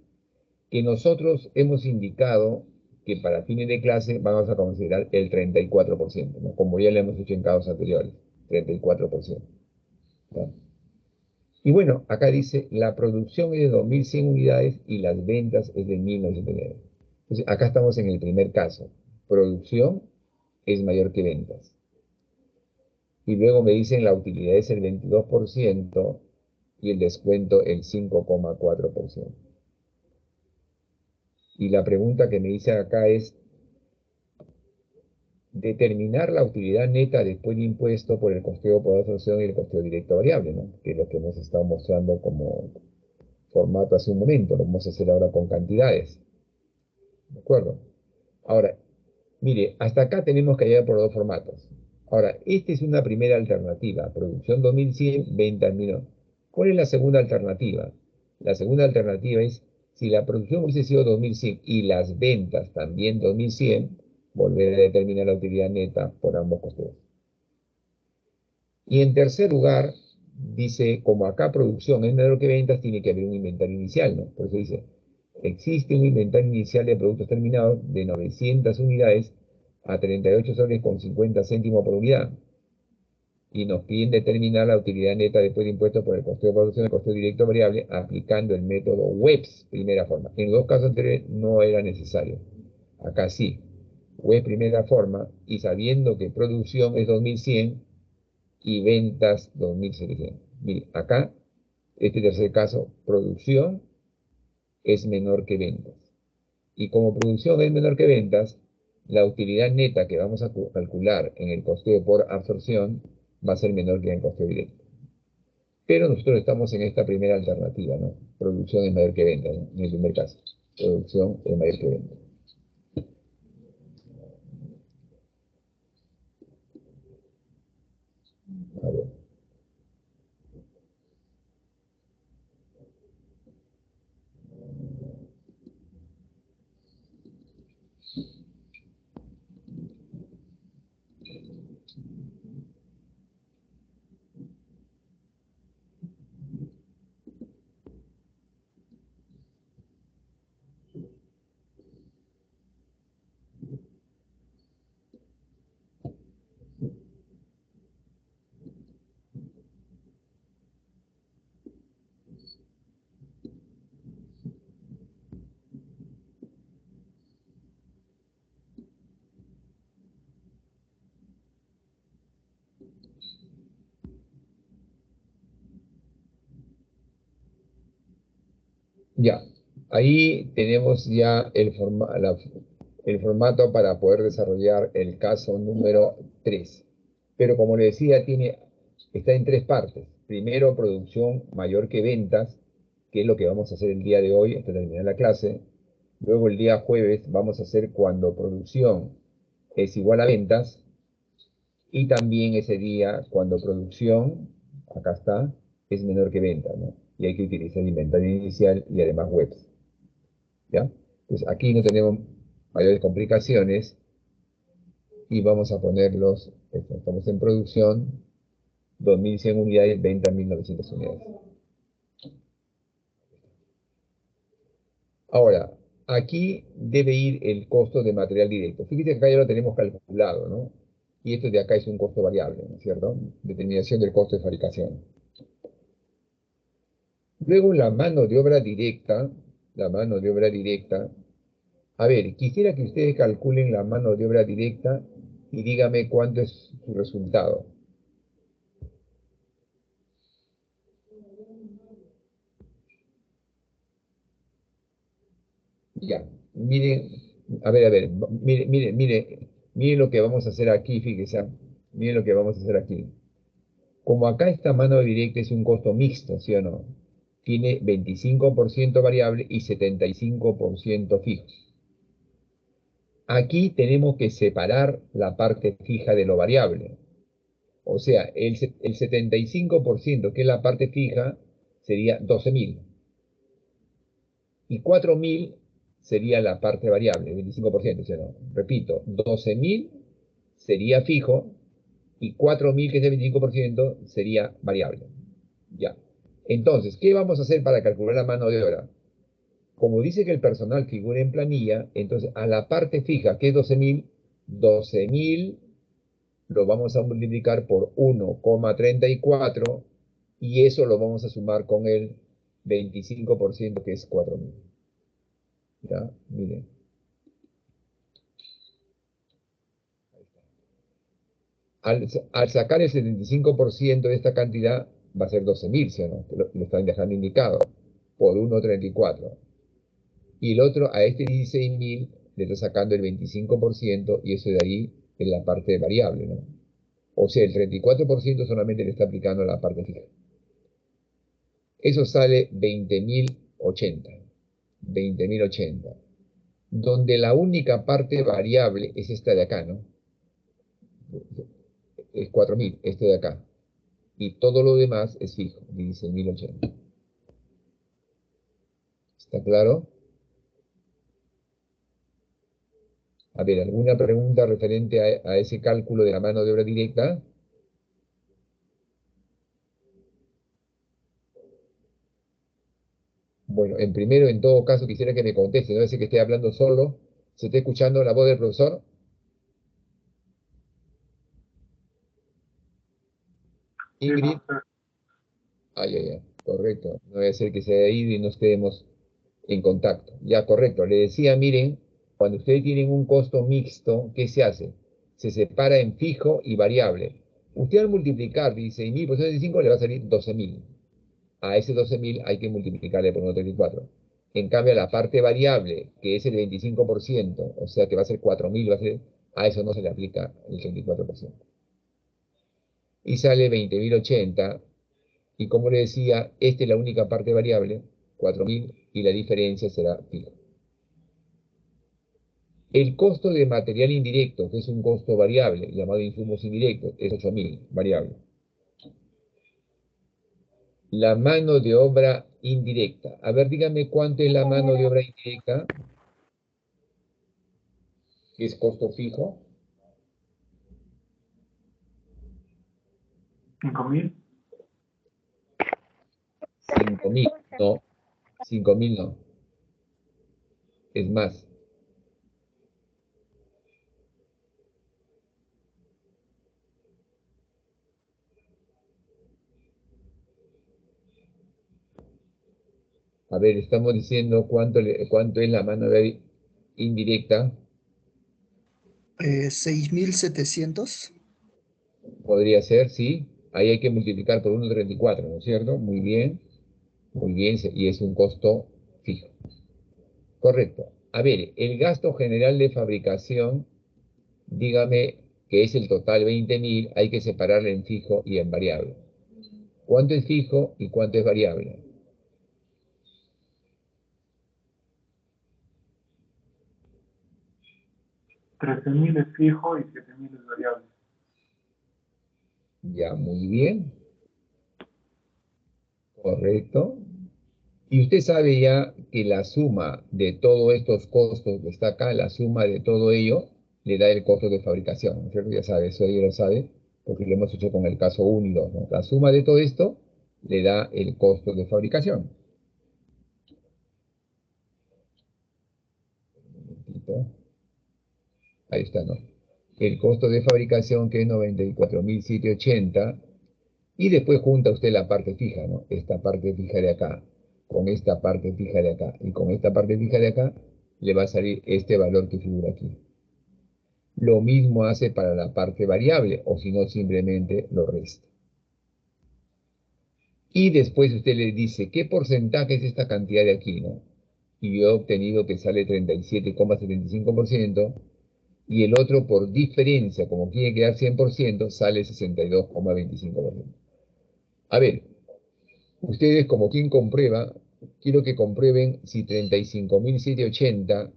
que nosotros hemos indicado que para fines de clase vamos a considerar el 34%, ¿no? Como ya lo hemos hecho en casos anteriores, 34%. ¿No? Y bueno, acá dice, la producción es de 2.100 unidades y las ventas es de 1.909. Entonces, acá estamos en el primer caso. Producción es mayor que ventas. Y luego me dicen la utilidad es el 22% y el descuento el 5,4%. Y la pregunta que me dice acá es, determinar la utilidad neta después de impuesto por el costeo por asociación y el costeo directo variable, ¿no? Que es lo que hemos estado mostrando como formato hace un momento, lo vamos a hacer ahora con cantidades. ¿De acuerdo? Ahora, mire, hasta acá tenemos que llegar por dos formatos. Ahora, esta es una primera alternativa, producción 2.100, venta 1.000. ¿Cuál es la segunda alternativa? La segunda alternativa es, si la producción hubiese sido 2.100 y las ventas también 2.100, volver a determinar la utilidad neta por ambos costeos. Y en tercer lugar, dice, como acá producción es menor que ventas, tiene que haber un inventario inicial, ¿no? Por eso dice, existe un inventario inicial de productos terminados de 900 unidades a 38 soles con 50 céntimos por unidad. Y nos piden determinar la utilidad neta después de impuestos por el costo de producción, el costo directo variable, aplicando el método WEBS, primera forma. En los dos casos anteriores no era necesario. Acá sí. WEBS, primera forma, y sabiendo que producción es 2100 y ventas 2700. Mire, acá, este tercer caso, producción es menor que ventas. Y como producción es menor que ventas, la utilidad neta que vamos a calcular en el costeo por absorción va a ser menor que en el costeo directo. Pero nosotros estamos en esta primera alternativa, ¿no? Producción es mayor que venta, ¿no? En el primer caso. Producción es mayor que venta. A ver. Ya, ahí tenemos ya el formato para poder desarrollar el caso número 3. Pero como le decía, está en tres partes. Primero, producción mayor que ventas, que es lo que vamos a hacer el día de hoy hasta terminar la clase. Luego el día jueves vamos a hacer cuando producción es igual a ventas. Y también ese día cuando producción, acá está, es menor que venta, ¿no? Y hay que utilizar el inventario inicial y además webs. ¿Ya? Pues aquí no tenemos mayores complicaciones y vamos a ponerlos, estamos en producción, 2100 unidades, venta 1900 unidades. Ahora, aquí debe ir el costo de material directo. Fíjate que acá ya lo tenemos calculado, ¿no? Y esto de acá es un costo variable, ¿no es cierto? Determinación del costo de fabricación. Luego la mano de obra directa. A ver, quisiera que ustedes calculen la mano de obra directa y dígame cuánto es su resultado. Ya, miren, a ver, miren lo que vamos a hacer aquí, fíjense, miren lo que vamos a hacer aquí. Como acá esta mano directa es un costo mixto, ¿sí o no? Tiene 25% variable y 75% fijo. Aquí tenemos que separar la parte fija de lo variable. O sea, el 75%, que es la parte fija, sería 12.000. Y 4.000 sería la parte variable, 25%. O sea, no, repito, 12.000 sería fijo y 4.000, que es el 25%, sería variable. Ya. Entonces, ¿qué vamos a hacer para calcular la mano de obra? Como dice que el personal figura en planilla, entonces a la parte fija, que es 12.000 lo vamos a multiplicar por 1,34 y eso lo vamos a sumar con el 25%, que es 4.000. ¿Ya? Miren. Al sacar el 75% de esta cantidad, va a ser 12.000, ¿sí o no? Que lo están dejando indicado, por 1,34. Y el otro, a este 16.000, le está sacando el 25% y eso de ahí es la parte variable, ¿no? O sea, el 34% solamente le está aplicando a la parte fija. Eso sale 20.080. 20.080. Donde la única parte variable es esta de acá, ¿no? Es 4.000, este de acá. Y todo lo demás es fijo, 16.080. ¿Está claro? A ver, ¿alguna pregunta referente a ese cálculo de la mano de obra directa? Bueno, en primero, en todo caso, quisiera que me conteste, no sé que esté hablando solo, se está escuchando la voz del profesor. Sí, Ingrid, profesor. correcto, no voy a ser que se haya ido y no estemos en contacto. Ya, correcto, le decía, miren, cuando ustedes tienen un costo mixto, ¿qué se hace? Se separa en fijo y variable. Usted al multiplicar 16.000 por 75 le va a salir 12.000. A ese 12.000 hay que multiplicarle por 1,34. En cambio, a la parte variable, que es el 25%, o sea que va a ser 4.000, a eso no se le aplica el 34%. Y sale 20.080, y como le decía, esta es la única parte variable, 4.000, y la diferencia será fija. El costo de material indirecto, que es un costo variable, llamado insumos indirectos, es 8.000, variable. La mano de obra indirecta. A ver, dígame cuánto es la mano de obra indirecta, que es costo fijo. 5.000. 5.000, no, 5.000 no, es más. A ver, estamos diciendo cuánto es la mano de obra indirecta. 6.700. Podría ser, sí. Ahí hay que multiplicar por 1,34, ¿no es cierto? Muy bien, y es un costo fijo. Correcto. A ver, el gasto general de fabricación, dígame que es el total 20.000, hay que separarle en fijo y en variable. ¿Cuánto es fijo y cuánto es variable? 13.000 es fijo y 7.000 es variable. Ya, muy bien, correcto. Y usted sabe ya que la suma de todos estos costos que está acá, la suma de todo ello, le da el costo de fabricación, ¿no es cierto? Ya sabe, eso ya lo sabe, porque lo hemos hecho con el caso 1 y 2, ¿no? La suma de todo esto le da el costo de fabricación. Un momentito. Ahí está, ¿no? El costo de fabricación que es 94.780 y después junta usted la parte fija, ¿no? Esta parte fija de acá, con esta parte fija de acá y con esta parte fija de acá, le va a salir este valor que figura aquí. Lo mismo hace para la parte variable, o si no, simplemente lo resta. Y después usted le dice, ¿qué porcentaje es esta cantidad de aquí, no? Y yo he obtenido que sale 37,75%, y el otro por diferencia, como quiere quedar 100%, sale 62,25%. A ver, ustedes como quien comprueba, quiero que comprueben si 35.780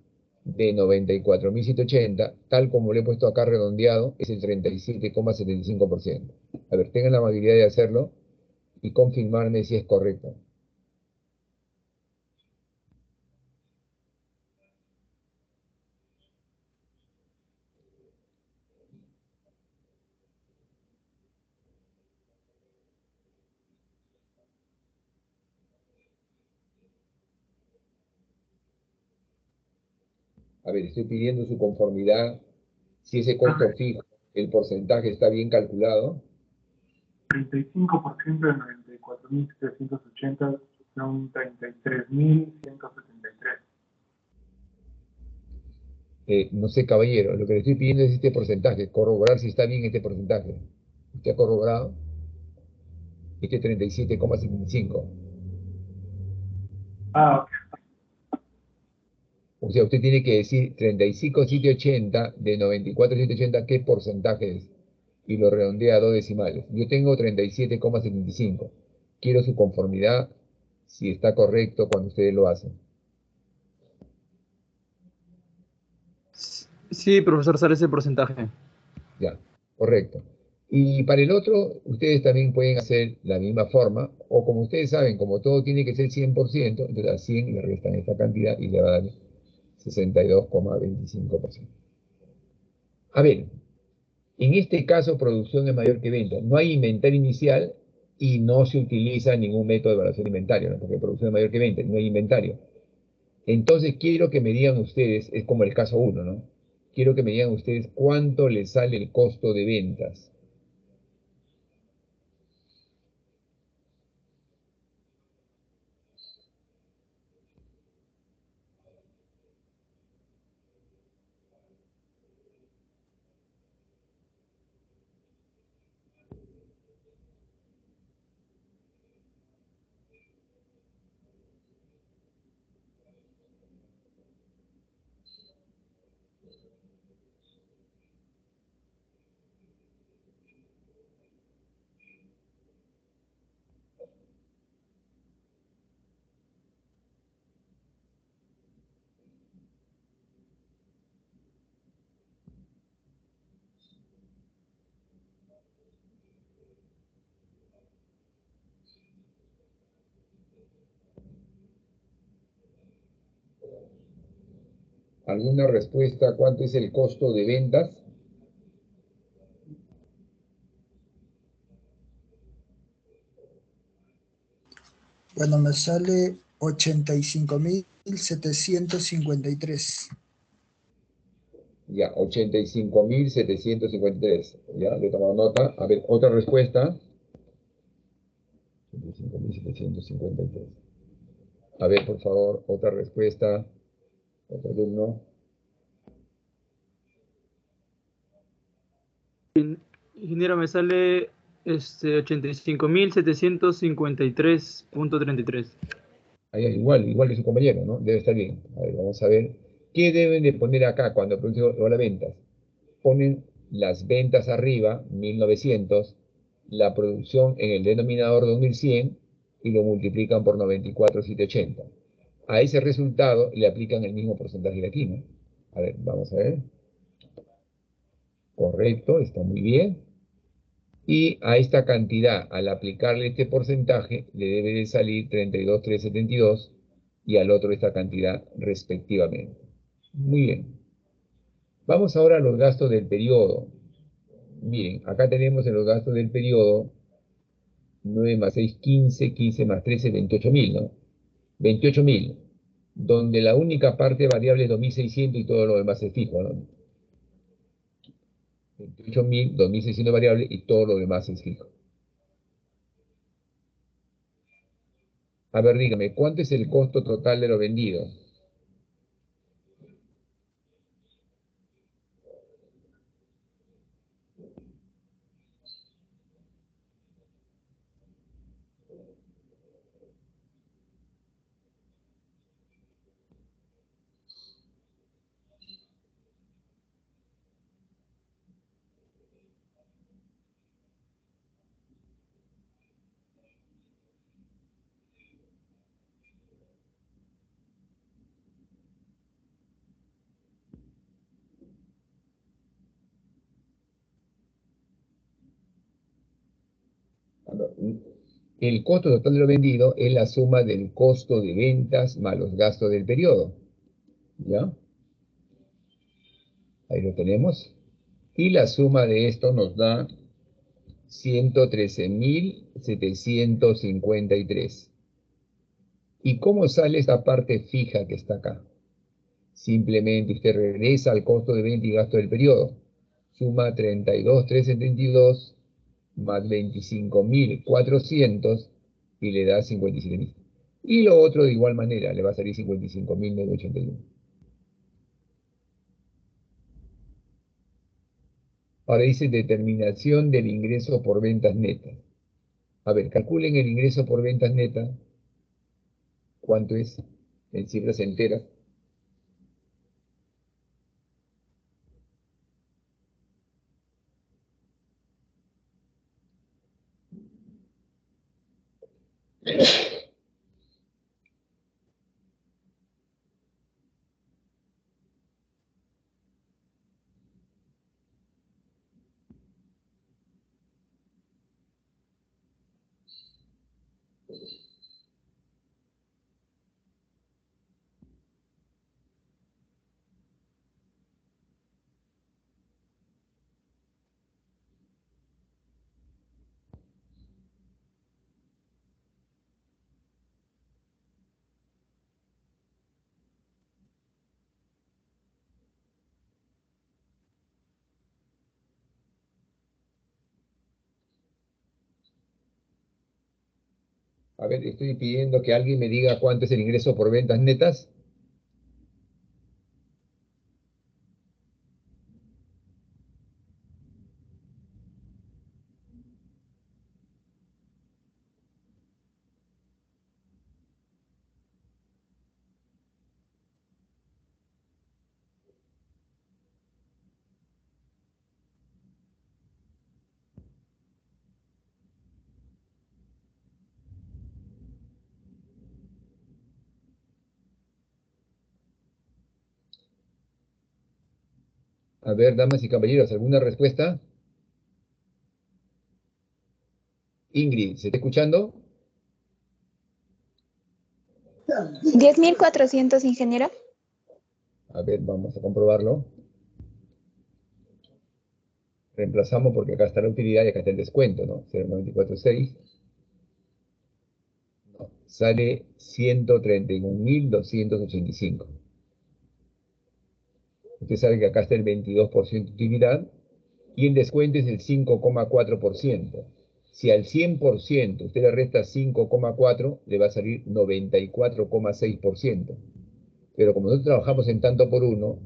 de 94.780, tal como lo he puesto acá redondeado, es el 37,75%. A ver, tengan la amabilidad de hacerlo y confirmarme si es correcto. A ver, estoy pidiendo su conformidad, si ese costo fijo, el porcentaje está bien calculado. 35% de 94.780 son 33.173. No sé, caballero, lo que le estoy pidiendo es este porcentaje, corroborar si está bien este porcentaje. ¿Usted ha corroborado? Este 37,75. Ah, ok. O sea, usted tiene que decir 35,780 de 94,780, ¿qué porcentaje es? Y lo redondea a dos decimales. Yo tengo 37,75. Quiero su conformidad, si está correcto cuando ustedes lo hacen. Sí, profesor, sale ese porcentaje. Ya, correcto. Y para el otro, ustedes también pueden hacer la misma forma, o como ustedes saben, como todo tiene que ser 100%, entonces a 100 le restan esta cantidad y le va a dar 62,25%. A ver, en este caso producción es mayor que venta. No hay inventario inicial y no se utiliza ningún método de evaluación de inventario, ¿no? Porque producción es mayor que venta, no hay inventario. Entonces quiero que me digan ustedes, es como el caso uno, ¿no? Quiero que me digan ustedes cuánto les sale el costo de ventas. ¿Alguna respuesta? ¿Cuánto es el costo de ventas? Bueno, me sale 85.753. Ya, 85.753. Ya, le he tomado nota. A ver, otra respuesta. 85.753. A ver, por favor, otra respuesta. Otro alumno. Ingeniero, me sale 85.753.33. Ahí, igual que su compañero, ¿no? Debe estar bien. A ver, vamos a ver. ¿Qué deben de poner acá cuando producen o las ventas? Ponen las ventas arriba, 1900, la producción en el denominador 2100 y lo multiplican por 94.780. A ese resultado le aplican el mismo porcentaje de aquí, ¿no? A ver, vamos a ver. Correcto, está muy bien. Y a esta cantidad, al aplicarle este porcentaje, le debe de salir 32.372 y al otro esta cantidad respectivamente. Muy bien. Vamos ahora a los gastos del periodo. Miren, acá tenemos en los gastos del periodo 9 más 6, 15, 15 más 13, 28.000, ¿no? 28.000, donde la única parte variable es 2.600 y todo lo demás es fijo, ¿no? 28.000, 2.600 variable y todo lo demás es fijo. A ver, dígame, ¿cuánto es el costo total de lo vendido? A ver, el costo total de lo vendido es la suma del costo de ventas más los gastos del periodo. ¿Ya? Ahí lo tenemos. Y la suma de esto nos da 113.753. ¿Y cómo sale esta parte fija que está acá? Simplemente usted regresa al costo de venta y gasto del periodo. Suma 32.372 más 25.400 y le da 57.000. Y lo otro de igual manera, le va a salir 55.981. Ahora dice determinación del ingreso por ventas netas. A ver, calculen el ingreso por ventas netas. ¿Cuánto es? En cifras enteras. A ver, estoy pidiendo que alguien me diga cuánto es el ingreso por ventas netas. A ver, damas y caballeros, ¿alguna respuesta? Ingrid, ¿se está escuchando? 10.400, ingeniero. A ver, vamos a comprobarlo. Reemplazamos porque acá está la utilidad y acá está el descuento, ¿no? 0,946. No, sale 131.285. Usted sabe que acá está el 22% de utilidad y el descuento es el 5,4%. Si al 100% usted le resta 5,4, le va a salir 94,6%. Pero como nosotros trabajamos en tanto por uno,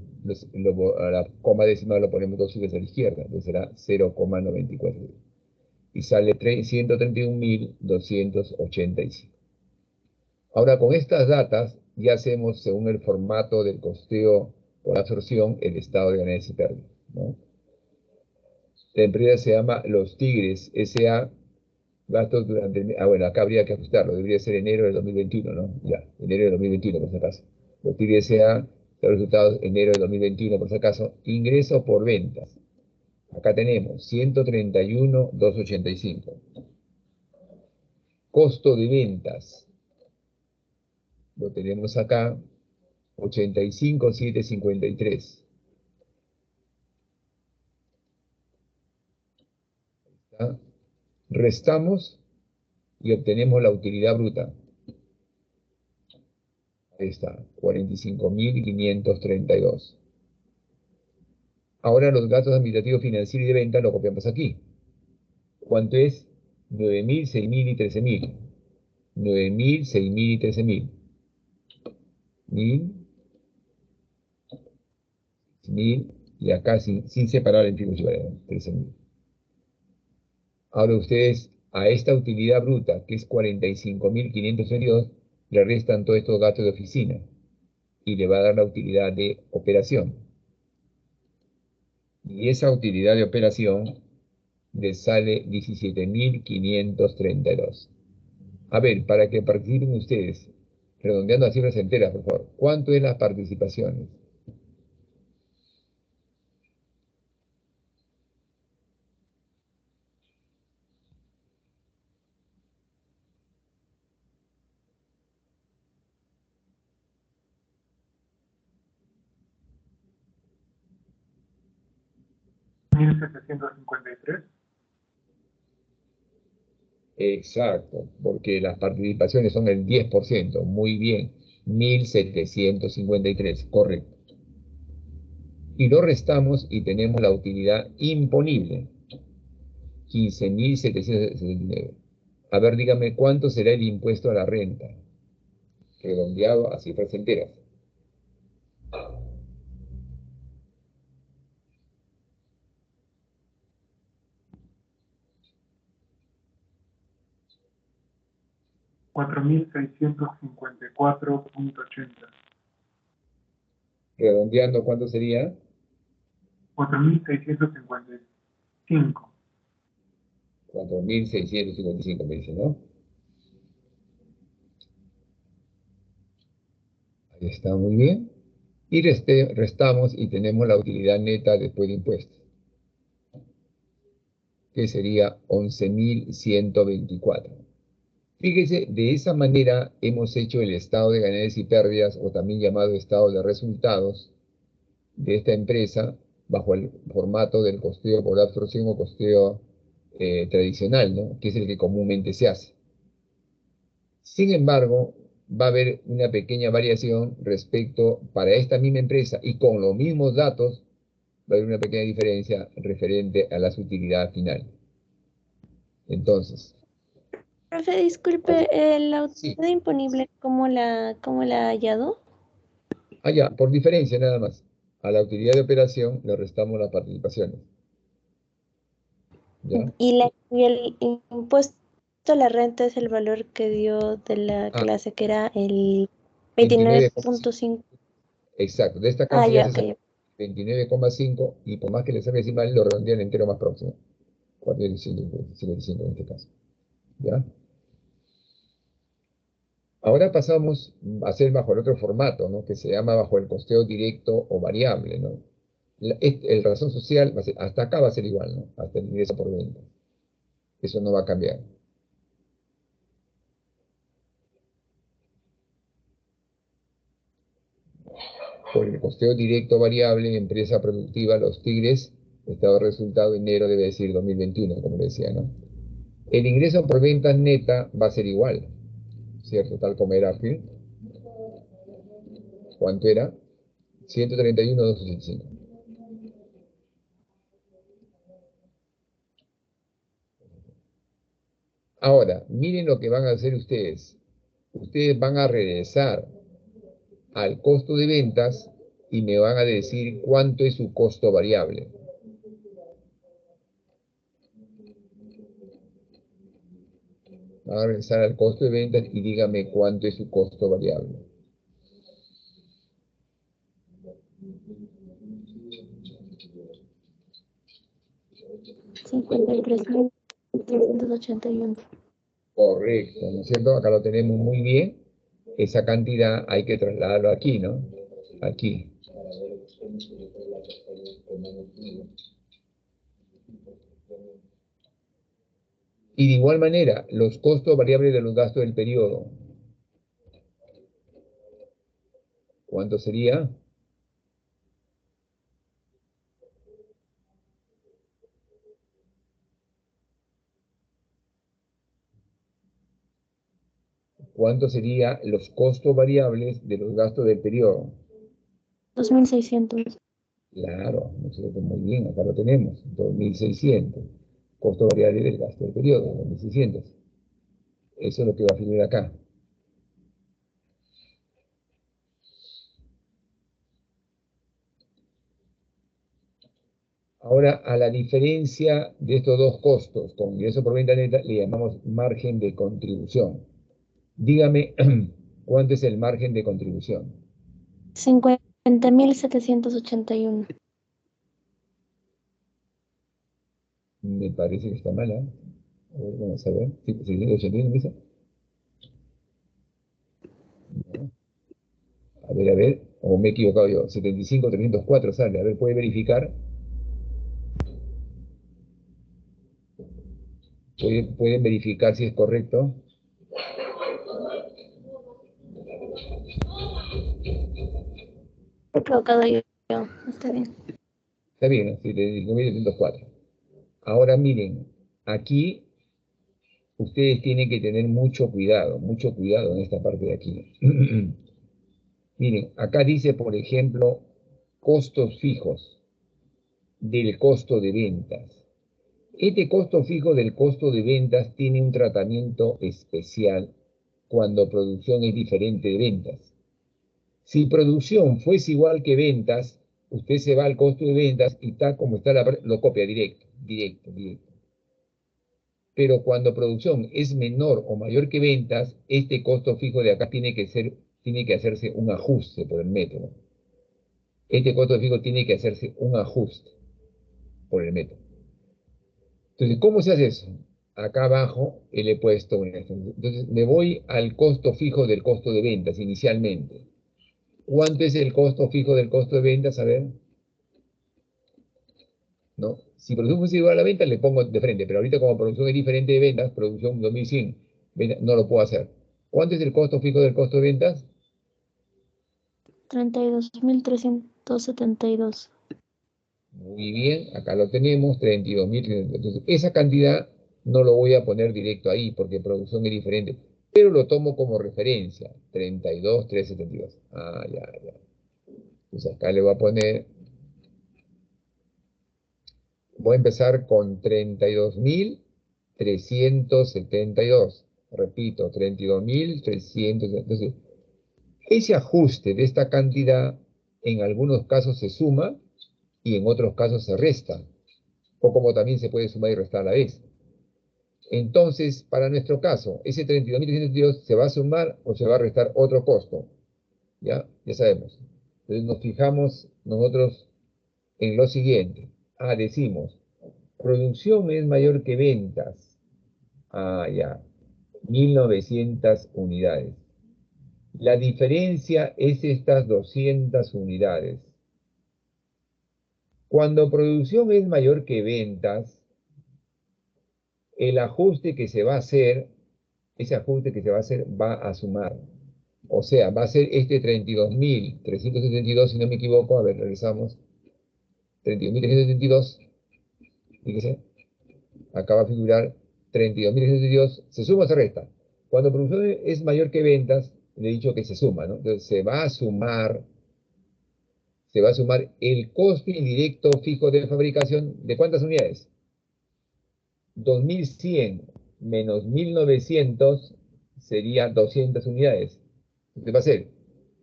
a la coma decimal lo ponemos dos veces a la izquierda, entonces será 0,94. Y sale 131.285. Ahora, con estas datas, ya hacemos, según el formato del costeo por absorción, el estado de ganancias y pérdidas, ¿no? La empresa se llama Los Tigres S.A. Gastos durante bueno, acá habría que ajustarlo, debería ser enero del 2021, ¿no? Ya, enero del 2021, por si acaso. Los Tigres S.A. Los resultados enero del 2021, por si acaso. Ingresos por ventas. Acá tenemos 131.285. Costo de ventas. Lo tenemos acá, 85.753. ¿Está? Restamos y obtenemos la utilidad bruta. Ahí está, 45.532. Ahora los gastos administrativos, financieros y de venta lo copiamos aquí. ¿Cuánto es? 9.000, 6.000 y 13.000. 9.000, 6.000 y 13.000. 1.000 y acá sin separar el tipo de 13.000. Ahora ustedes a esta utilidad bruta, que es 45.532, le restan todos estos gastos de oficina y le va a dar la utilidad de operación. Y esa utilidad de operación le sale 17.532. A ver, para que participen ustedes, redondeando a cifras enteras, por favor, ¿cuánto es las participaciones? $1.753. Exacto, porque las participaciones son el 10%, muy bien, 1.753, correcto. Y lo restamos y tenemos la utilidad imponible, 15.769. A ver, dígame, ¿cuánto será el impuesto a la renta? Redondeado a cifras enteras. $4.654.80. Redondeando, ¿cuánto sería? 4.655. 4.655 me dice, ¿no? Ahí está, muy bien. Y restamos y tenemos la utilidad neta después de impuestos, que sería 11.124. Fíjese, de esa manera hemos hecho el estado de ganancias y pérdidas, o también llamado estado de resultados, de esta empresa bajo el formato del costeo por absorción o costeo tradicional, ¿no? Que es el que comúnmente se hace. Sin embargo, va a haber una pequeña variación respecto para esta misma empresa y con los mismos datos va a haber una pequeña diferencia referente a las utilidades finales. Entonces, Profe, disculpe, la Sí. utilidad imponible, ¿cómo la ha hallado? Ah, ya, por diferencia nada más. A la utilidad de operación le restamos las participaciones. ¿Ya? Y el impuesto a la renta es el valor que dio de la Ah, clase, que era el 29,5. 29.5. Exacto. De esta Ah, cantidad ya, se saca ok. 29,5 y por más que le saque decimal, lo redondean entero más próximo. 4,55 en este caso. ¿Ya? Ahora pasamos a hacer bajo el otro formato, ¿no? Que se llama bajo el costeo directo o variable, ¿no? El razón social, hasta acá va a ser igual, ¿no? Hasta el ingreso por venta. Eso no va a cambiar. Por el costeo directo variable, empresa productiva, los Tigres, estado de resultado enero debe decir 2021, como le decía, ¿no? El ingreso por ventas neta va a ser igual, ¿cierto? Tal como era aquí. ¿Cuánto era? 131,285. Ahora, miren lo que van a hacer ustedes. Ustedes van a regresar al costo de ventas y me van a decir cuánto es su costo variable. Van a regresar al costo de ventas y dígame cuánto es su costo variable. 53.381. Correcto, ¿no es cierto? Acá lo tenemos muy bien. Esa cantidad hay que trasladarlo aquí, ¿no? Aquí. Y de igual manera, los costos variables de los gastos del periodo. ¿Cuánto sería? ¿Cuánto serían los costos variables de los gastos del periodo? 2.600. Claro, ¿no es cierto? Muy bien, acá lo tenemos, 2.600. Costo variable del gasto del periodo, 2.600. Eso es lo que va a figurar acá. Ahora, a la diferencia de estos dos costos, con ingreso por venta neta, le llamamos margen de contribución. Dígame, ¿cuánto es el margen de contribución? 50.781. Me parece que está mala. A ver, vamos a ver. Sí, 681 dice. No. A ver, o me he equivocado yo. 75,304 sale. A ver, ¿puede verificar? ¿Pueden verificar si es correcto? He equivocado yo. Está bien. Está bien, ¿no? 75,304. Ahora miren, aquí ustedes tienen que tener mucho cuidado en esta parte de aquí. Miren, acá dice, por ejemplo, costos fijos del costo de ventas. Este costo fijo del costo de ventas tiene un tratamiento especial cuando producción es diferente de ventas. Si producción fuese igual que ventas, usted se va al costo de ventas y está como está lo copia directo. Pero cuando producción es menor o mayor que ventas, este costo fijo de acá tiene que hacerse un ajuste por el método. Este costo fijo tiene que hacerse un ajuste por el método. Entonces, ¿cómo se hace eso? Acá abajo le he puesto un ejemplo. Entonces, me voy al costo fijo del costo de ventas inicialmente. ¿Cuánto es el costo fijo del costo de ventas? A ver, ¿no? Si producción fuese igual a la venta, le pongo de frente, pero ahorita como producción es diferente de ventas, producción 2100, no lo puedo hacer. ¿Cuánto es el costo fijo del costo de ventas? 32.372. Muy bien, acá lo tenemos, 32.000. Entonces, esa cantidad no lo voy a poner directo ahí porque producción es diferente, pero lo tomo como referencia, 32.372. Ah, ya. Entonces acá le voy a empezar con 32.372. Repito, 32.300. Entonces, ese ajuste de esta cantidad en algunos casos se suma y en otros casos se resta, o como también se puede sumar y restar a la vez. Entonces, para nuestro caso, ese 32.332 se va a sumar o se va a restar otro costo. ¿Ya? Ya sabemos. Entonces nos fijamos nosotros en lo siguiente. Decimos, producción es mayor que ventas. Ya. 1.900 unidades. La diferencia es estas 200 unidades. Cuando producción es mayor que ventas, el ajuste que se va a hacer, ese ajuste que se va a hacer va a sumar. O sea, va a ser este 32.372, si no me equivoco. A ver, revisamos. 32.372, fíjese, acá va a figurar 32.372, se suma o se resta. Cuando producción es mayor que ventas, le he dicho que se suma, ¿no? Entonces se va a sumar el costo indirecto fijo de fabricación. ¿De cuántas unidades? 2.100 menos 1.900 sería 200 unidades. Entonces va a ser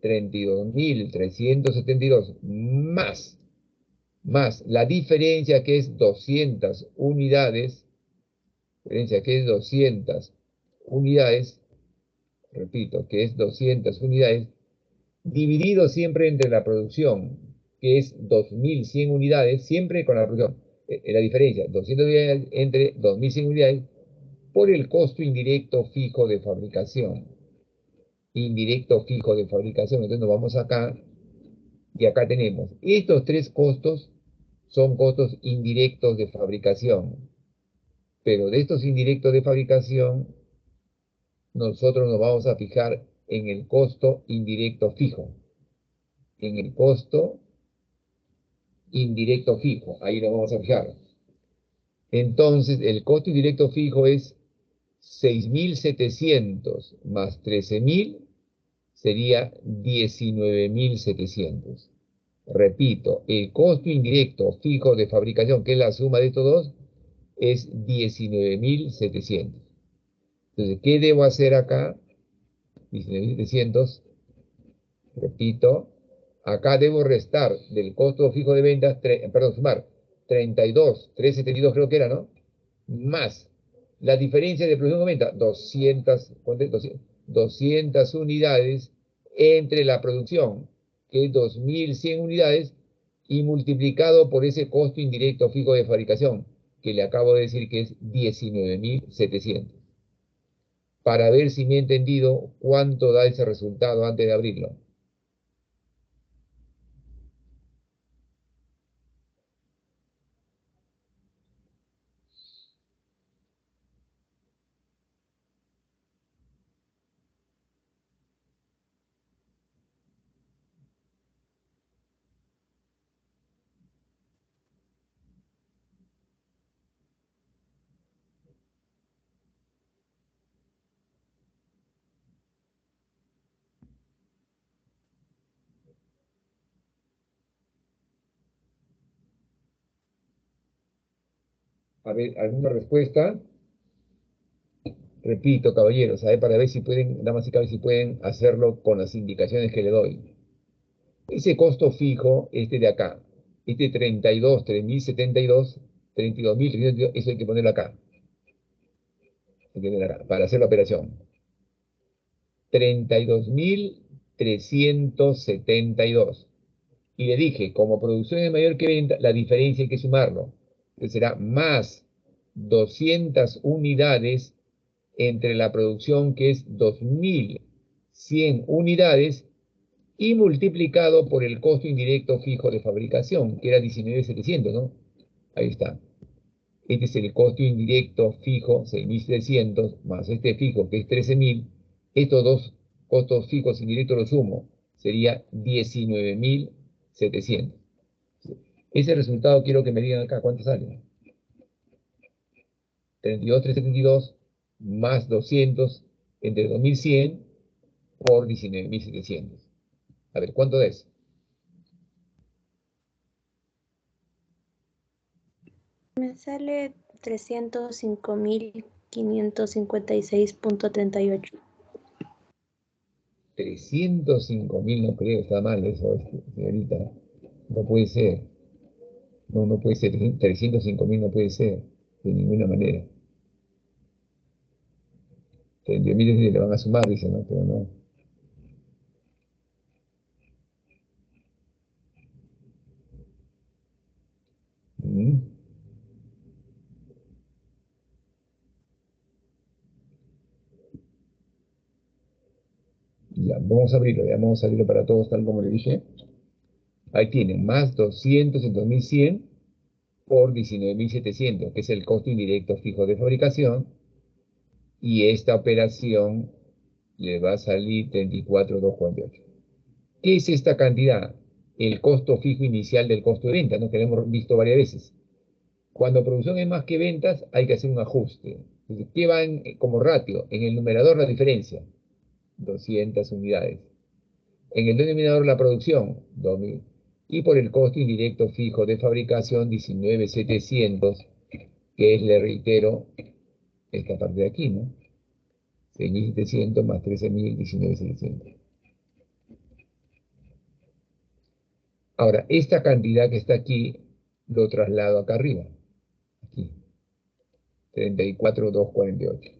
32.372 más la diferencia que es 200 unidades, repito, que es 200 unidades, dividido siempre entre la producción, que es 2.100 unidades, siempre con la producción. La diferencia, 200 unidades entre 2.100 unidades, por el costo indirecto fijo de fabricación. Indirecto fijo de fabricación. Entonces nos vamos acá, y acá tenemos, estos tres costos son costos indirectos de fabricación. Pero de estos indirectos de fabricación, nosotros nos vamos a fijar en el costo indirecto fijo. En el costo indirecto fijo, ahí nos vamos a fijar. Entonces, el costo indirecto fijo es 6.700 más 13.000, sería 19.700. Repito, el costo indirecto fijo de fabricación, que es la suma de estos dos, es 19.700. Entonces, ¿qué debo hacer acá? 19.700, repito, acá debo restar del costo fijo de ventas, sumar 372 creo que era, ¿no? Más la diferencia de producción de venta, 200 unidades entre la producción, que es 2.100 unidades, y multiplicado por ese costo indirecto fijo de fabricación, que le acabo de decir que es 19.700. Para ver si me he entendido cuánto da ese resultado antes de abrirlo. A ver, ¿alguna respuesta? Repito, caballeros, a ver, para ver si pueden, damas y caballeros, si pueden hacerlo con las indicaciones que le doy. Ese costo fijo, este de acá, este 3.072, 32.372, eso hay que ponerlo acá. Hay que ponerlo acá, para hacer la operación. 32.372. Y le dije, como producción es mayor que venta, la diferencia hay que sumarlo. Entonces será más 200 unidades entre la producción, que es 2.100 unidades, y multiplicado por el costo indirecto fijo de fabricación, que era 19.700, ¿no? Ahí está. Este es el costo indirecto fijo, 6.700, más este fijo, que es 13.000. Estos dos costos fijos indirectos los sumo, sería 19.700. Ese resultado quiero que me digan acá cuánto sale. 32.372 más 200 entre 2.100 por 19.700. A ver, ¿cuánto es? Me sale 305.000. 556.38. 305.000 no creo, está mal eso, señorita. No puede ser. No, no puede ser. 305.000 no puede ser. De ninguna manera. 30.000 le van a sumar, dicen, ¿no? Pero no. Mm. Ya, vamos a abrirlo para todos, tal como le dije. Ahí tienen, más 202.100 por 19.700, que es el costo indirecto fijo de fabricación, y esta operación le va a salir 34.248. ¿Qué es esta cantidad? El costo fijo inicial del costo de venta, ¿no? Que lo hemos visto varias veces. Cuando producción es más que ventas, hay que hacer un ajuste. Entonces, ¿qué va como ratio? En el numerador la diferencia, 200 unidades. En el denominador la producción, 2.000. Y por el costo indirecto fijo de fabricación, 19.700, que es, le reitero, esta parte de aquí, ¿no? 6.700 más 13.000, 19.700. Ahora, esta cantidad que está aquí, lo traslado acá arriba. Aquí. 34.248.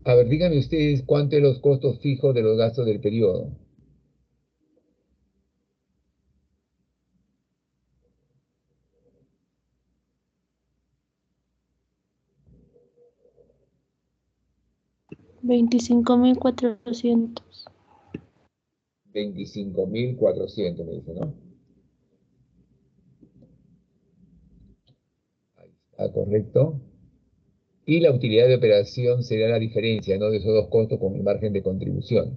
A ver, díganme ustedes cuánto es los costos fijos de los gastos del periodo. $25.400. 25.400 me dice, ¿no? Ahí está, correcto. Y la utilidad de operación será la diferencia, ¿no? De esos dos costos con el margen de contribución.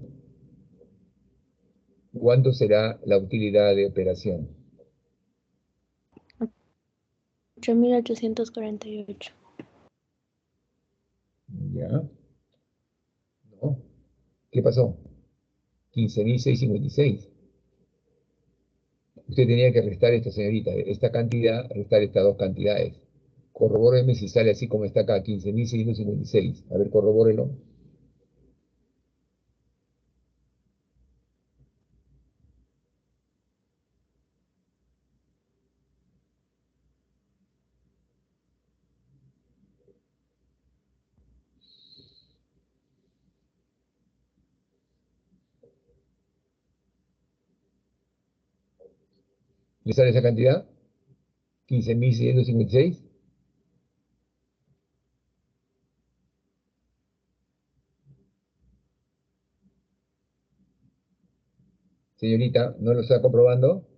¿Cuánto será la utilidad de operación? 8.848. ¿Ya? ¿No? ¿Qué pasó? 15.656. Usted tenía que restar esta, señorita, esta cantidad, restar estas dos cantidades. Corrobóreme si sale así como está acá, 15.656. A ver, corrobórelo. ¿Le sale esa cantidad? 15.656. Señorita, ¿no lo está comprobando?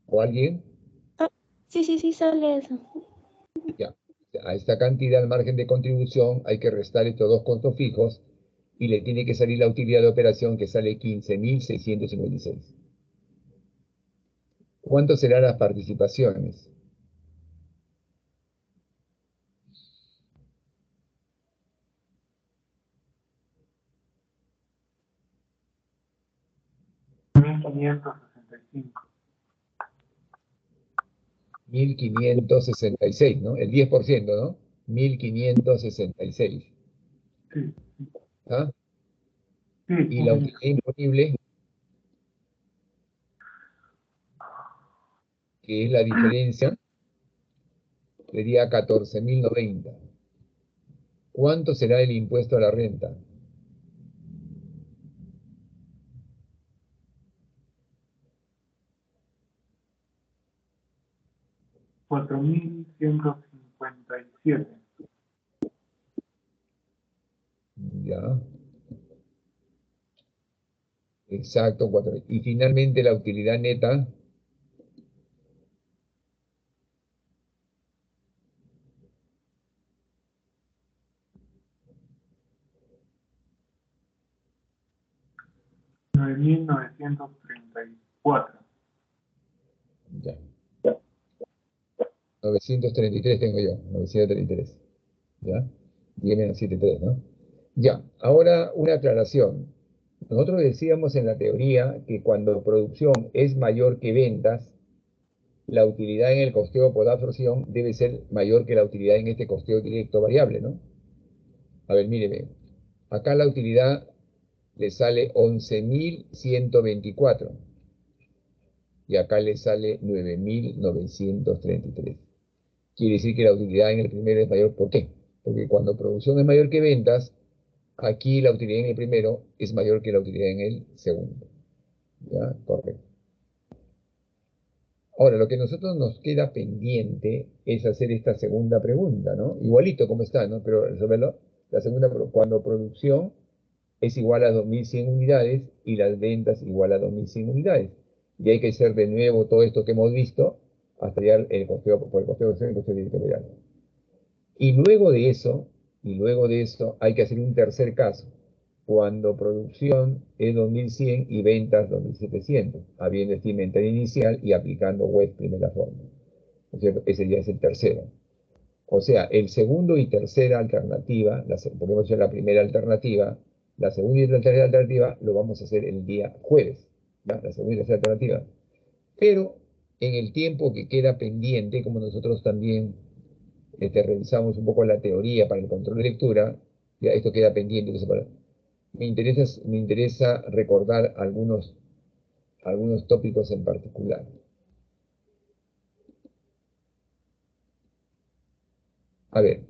¿O alguien? Ah, sí, sale eso. Ya. A esta cantidad, al margen de contribución, hay que restar estos dos costos fijos y le tiene que salir la utilidad de operación que sale 15.656. ¿Cuánto serán las participaciones? $1.565. 1.566, ¿no? El 10%, ¿no? 1.566. Sí, ¿Ah? sí, Y la utilidad imponible, que es la diferencia, sería 14.090. ¿Cuánto será el impuesto a la renta? 4.157. Ya, exacto, 4. Y finalmente la utilidad neta, 9.934. ya, 933 tengo yo, 933, ¿ya? 10 menos 73, ¿no? Ya, ahora una aclaración. Nosotros decíamos en la teoría que cuando producción es mayor que ventas, la utilidad en el costeo por absorción debe ser mayor que la utilidad en este costeo directo variable, ¿no? A ver, míreme. Acá la utilidad le sale 11.124 y acá le sale 9.933. Quiere decir que la utilidad en el primero es mayor. ¿Por qué? Porque cuando producción es mayor que ventas, aquí la utilidad en el primero es mayor que la utilidad en el segundo. ¿Ya? Correcto. Ahora, lo que a nosotros nos queda pendiente es hacer esta segunda pregunta, ¿no? Igualito como está, ¿no? Pero resolverlo. La segunda, cuando producción es igual a 2.100 unidades y las ventas igual a 2.100 unidades. Y hay que hacer de nuevo todo esto que hemos visto hasta llegar el costeo, por el costeo de el costeo directo variable. Y luego de eso hay que hacer un tercer caso, cuando producción es 2.100 y ventas 2.700, habiendo este inventario inicial y aplicando web primera forma. ¿No es cierto? Ese ya es el tercero. O sea, el segundo y tercera alternativa, podemos hacer la primera alternativa, la segunda y tercera alternativa lo vamos a hacer el día jueves, ¿ya? La segunda y tercera alternativa. Pero en el tiempo que queda pendiente, como nosotros también revisamos un poco la teoría para el control de lectura, ya esto queda pendiente. Me interesa recordar algunos tópicos en particular. A ver,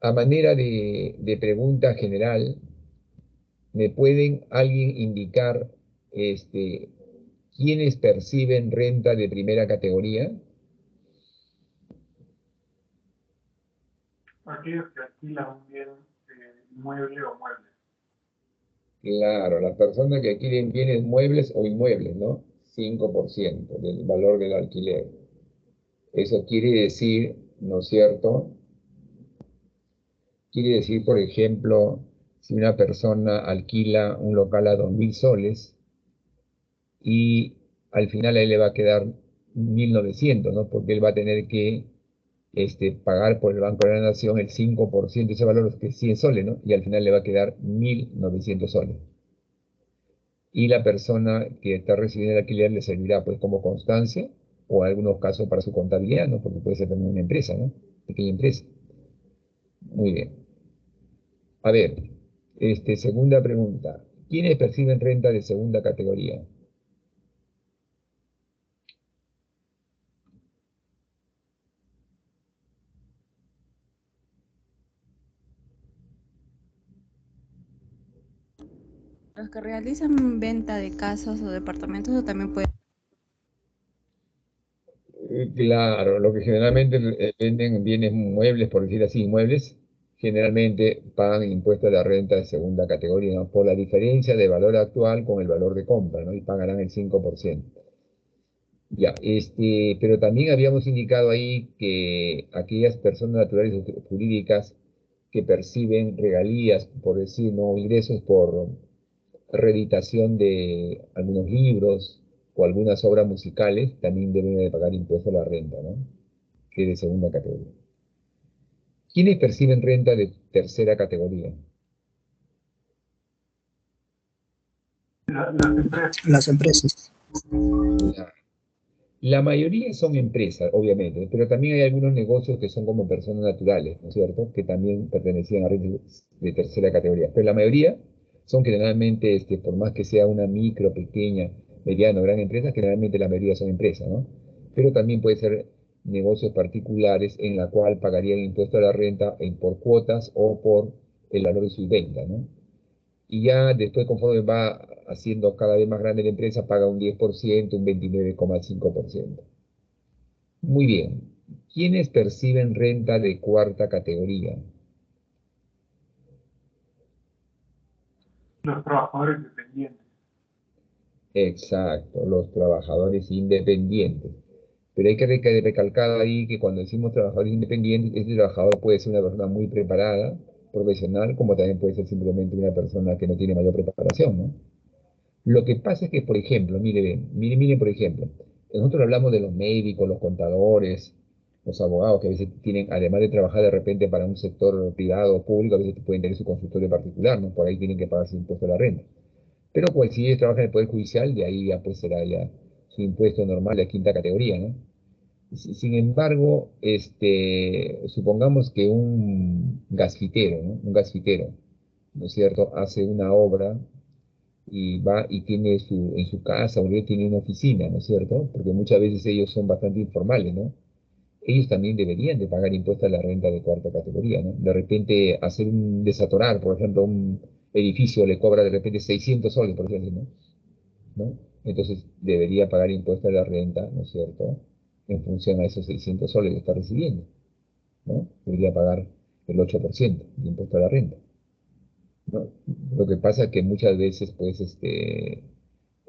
a manera de pregunta general, ¿me pueden alguien indicar quiénes perciben renta de primera categoría? Aquellos que alquilan un bien inmueble o mueble. Claro, las personas que adquieren bienes muebles o inmuebles, ¿no? 5% del valor del alquiler. Eso quiere decir, ¿no es cierto? Quiere decir, por ejemplo, si una persona alquila un local a 2.000 soles y al final a él le va a quedar 1.900, ¿no? Porque él va a tener que pagar por el Banco de la Nación el 5% de ese valor, que es 100 soles, ¿no? Y al final le va a quedar 1.900 soles. Y la persona que está recibiendo el alquiler le servirá pues como constancia o en algunos casos para su contabilidad, ¿no? Porque puede ser también una empresa, ¿no? Pequeña empresa. Muy bien. A ver, segunda pregunta. ¿Quiénes perciben renta de segunda categoría? Los que realizan venta de casas o departamentos o también pueden... Claro, lo que generalmente venden bienes muebles, por decir así, muebles, generalmente pagan impuesto a la renta de segunda categoría, ¿no? Por la diferencia de valor actual con el valor de compra, ¿no? Y pagarán el 5%. Ya, pero también habíamos indicado ahí que aquellas personas naturales o jurídicas que perciben regalías, por decir, no ingresos por reeditación de algunos libros o algunas obras musicales, también deben de pagar impuesto a la renta, ¿no? Que es de segunda categoría. ¿Quiénes perciben renta de tercera categoría? Las empresas. Las empresas. La mayoría son empresas, obviamente, pero también hay algunos negocios que son como personas naturales, ¿no es cierto? Que también pertenecían a redes de tercera categoría. Pero la mayoría son generalmente, por más que sea una micro, pequeña, mediana o gran empresa, generalmente la mayoría son empresas, ¿no? Pero también puede ser negocios particulares en la cual pagarían impuesto a la renta por cuotas o por el valor de sus ventas, ¿no? Y ya después, conforme va haciendo cada vez más grande la empresa, paga un 10%, un 29,5%. Muy bien. ¿Quiénes perciben renta de cuarta categoría? Los trabajadores dependientes. Exacto, los trabajadores independientes. Pero hay que recalcar ahí que cuando decimos trabajadores independientes, este trabajador puede ser una persona muy preparada, profesional, como también puede ser simplemente una persona que no tiene mayor preparación, ¿no? Lo que pasa es que, por ejemplo, mire, por ejemplo, nosotros hablamos de los médicos, los contadores, los abogados, que a veces tienen, además de trabajar de repente para un sector privado o público, a veces pueden tener su consultorio particular, ¿no? Por ahí tienen que pagar su impuesto a la renta. Pero pues si ellos trabajan en el Poder Judicial, de ahí ya pues será ya su impuesto normal de quinta categoría, ¿no? Sin embargo, supongamos que un gasfitero, ¿no? Un gasfitero, ¿no es cierto?, hace una obra y va y tiene en su casa o bien tiene una oficina, ¿no es cierto? Porque muchas veces ellos son bastante informales, ¿no? Ellos también deberían de pagar impuestos a la renta de cuarta categoría, ¿no? De repente hacer un desatorar, por ejemplo, un edificio le cobra de repente 600 soles, por ejemplo, ¿no? Entonces debería pagar impuestos a la renta, ¿no es cierto?, en función a esos 600 soles que está recibiendo, ¿no? Debería pagar el 8% de impuesto a la renta, ¿no? Lo que pasa es que muchas veces, pues,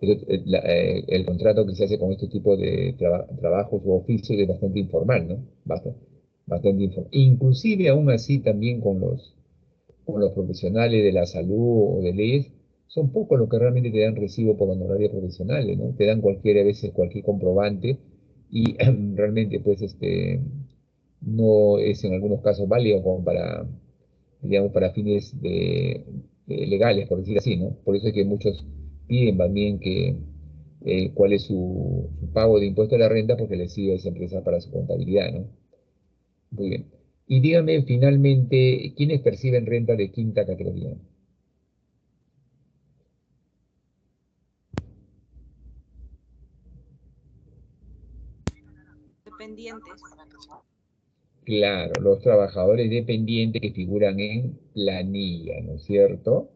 el contrato que se hace con este tipo de trabajos u oficios es bastante informal, ¿no? Bastante informal. Inclusive, aún así, también con los profesionales de la salud o de leyes, son pocos los que realmente te dan recibo por honorarios profesionales, ¿no? Te dan a veces cualquier comprobante y realmente, pues, no es en algunos casos válido como para, digamos, para fines legales, por decir así, ¿no? Por eso es que muchos piden también que cuál es su pago de impuesto a la renta porque les sirve a esa empresa para su contabilidad, ¿no? Muy bien. Y dígame finalmente, ¿quiénes perciben renta de quinta categoría? Dependientes. Claro, los trabajadores dependientes que figuran en planilla, ¿no es cierto?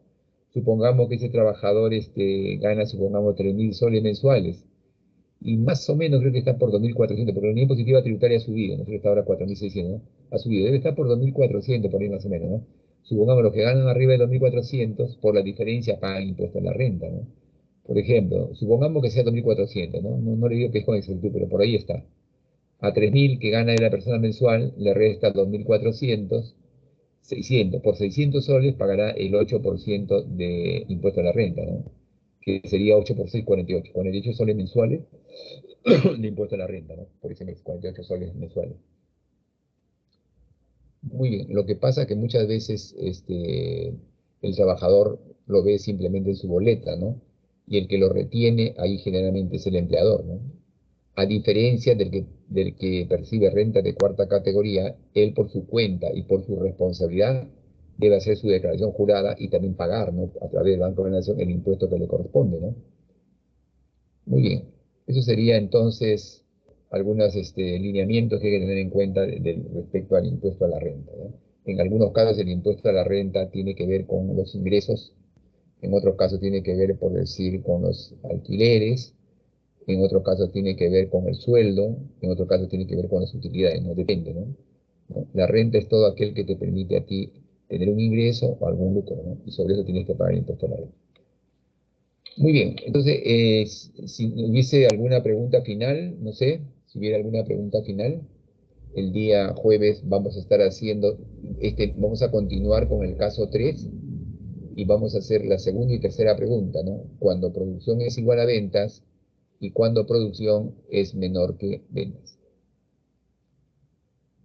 Supongamos que ese trabajador gana, supongamos, 3.000 soles mensuales. Y más o menos creo que está por 2.400, porque la unidad impositiva tributaria ha subido, no sé, está ahora 4.600, ¿no? Ha subido, debe estar por 2.400, por ahí más o menos, ¿no? Supongamos los que ganan arriba de 2.400, por la diferencia pagan impuesto a la renta, ¿no? Por ejemplo, supongamos que sea 2.400, ¿no? No le digo que es con exactitud, pero por ahí está. A 3.000 que gana de la persona mensual, le resta 2.400, 600. Por 600 soles pagará el 8% de impuesto a la renta, ¿no? Que sería 8 por 6, 48. 48 soles mensuales de impuesto a la renta, ¿no? Por ese mes, 48 soles mensuales. Muy bien, lo que pasa es que muchas veces el trabajador lo ve simplemente en su boleta, ¿no? Y el que lo retiene ahí generalmente es el empleador, ¿no? A diferencia del que percibe renta de cuarta categoría, él por su cuenta y por su responsabilidad debe hacer su declaración jurada y también pagar, ¿no?, a través del Banco de la Nación el impuesto que le corresponde, ¿no? Muy bien. Eso sería entonces algunos lineamientos que hay que tener en cuenta respecto al impuesto a la renta, ¿no? En algunos casos el impuesto a la renta tiene que ver con los ingresos, en otros casos tiene que ver, por decir, con los alquileres, en otros casos tiene que ver con el sueldo, en otros casos tiene que ver con las utilidades, no depende, ¿no? ¿No? La renta es todo aquel que te permite a ti tener un ingreso o algún lucro, ¿no? Y sobre eso tienes que pagar impuesto a la renta. Muy bien, entonces, si hubiese alguna pregunta final, no sé, si hubiera alguna pregunta final, el día jueves vamos a estar haciendo, vamos a continuar con el caso 3 y vamos a hacer la segunda y tercera pregunta, ¿no? Cuando producción es igual a ventas y cuando producción es menor que ventas.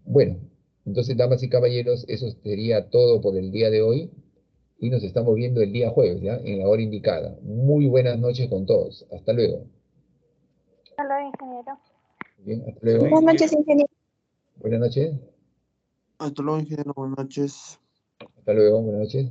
Bueno, entonces, damas y caballeros, eso sería todo por el día de hoy. Y nos estamos viendo el día jueves, ¿ya? En la hora indicada. Muy buenas noches con todos. Hasta luego. Hasta luego, ingeniero. Bien, hasta Hasta luego, luego. Buenas noches, ingeniero. ingeniero. Buenas noches. Hasta luego, ingeniero. Buenas noches. Hasta luego. Buenas noches.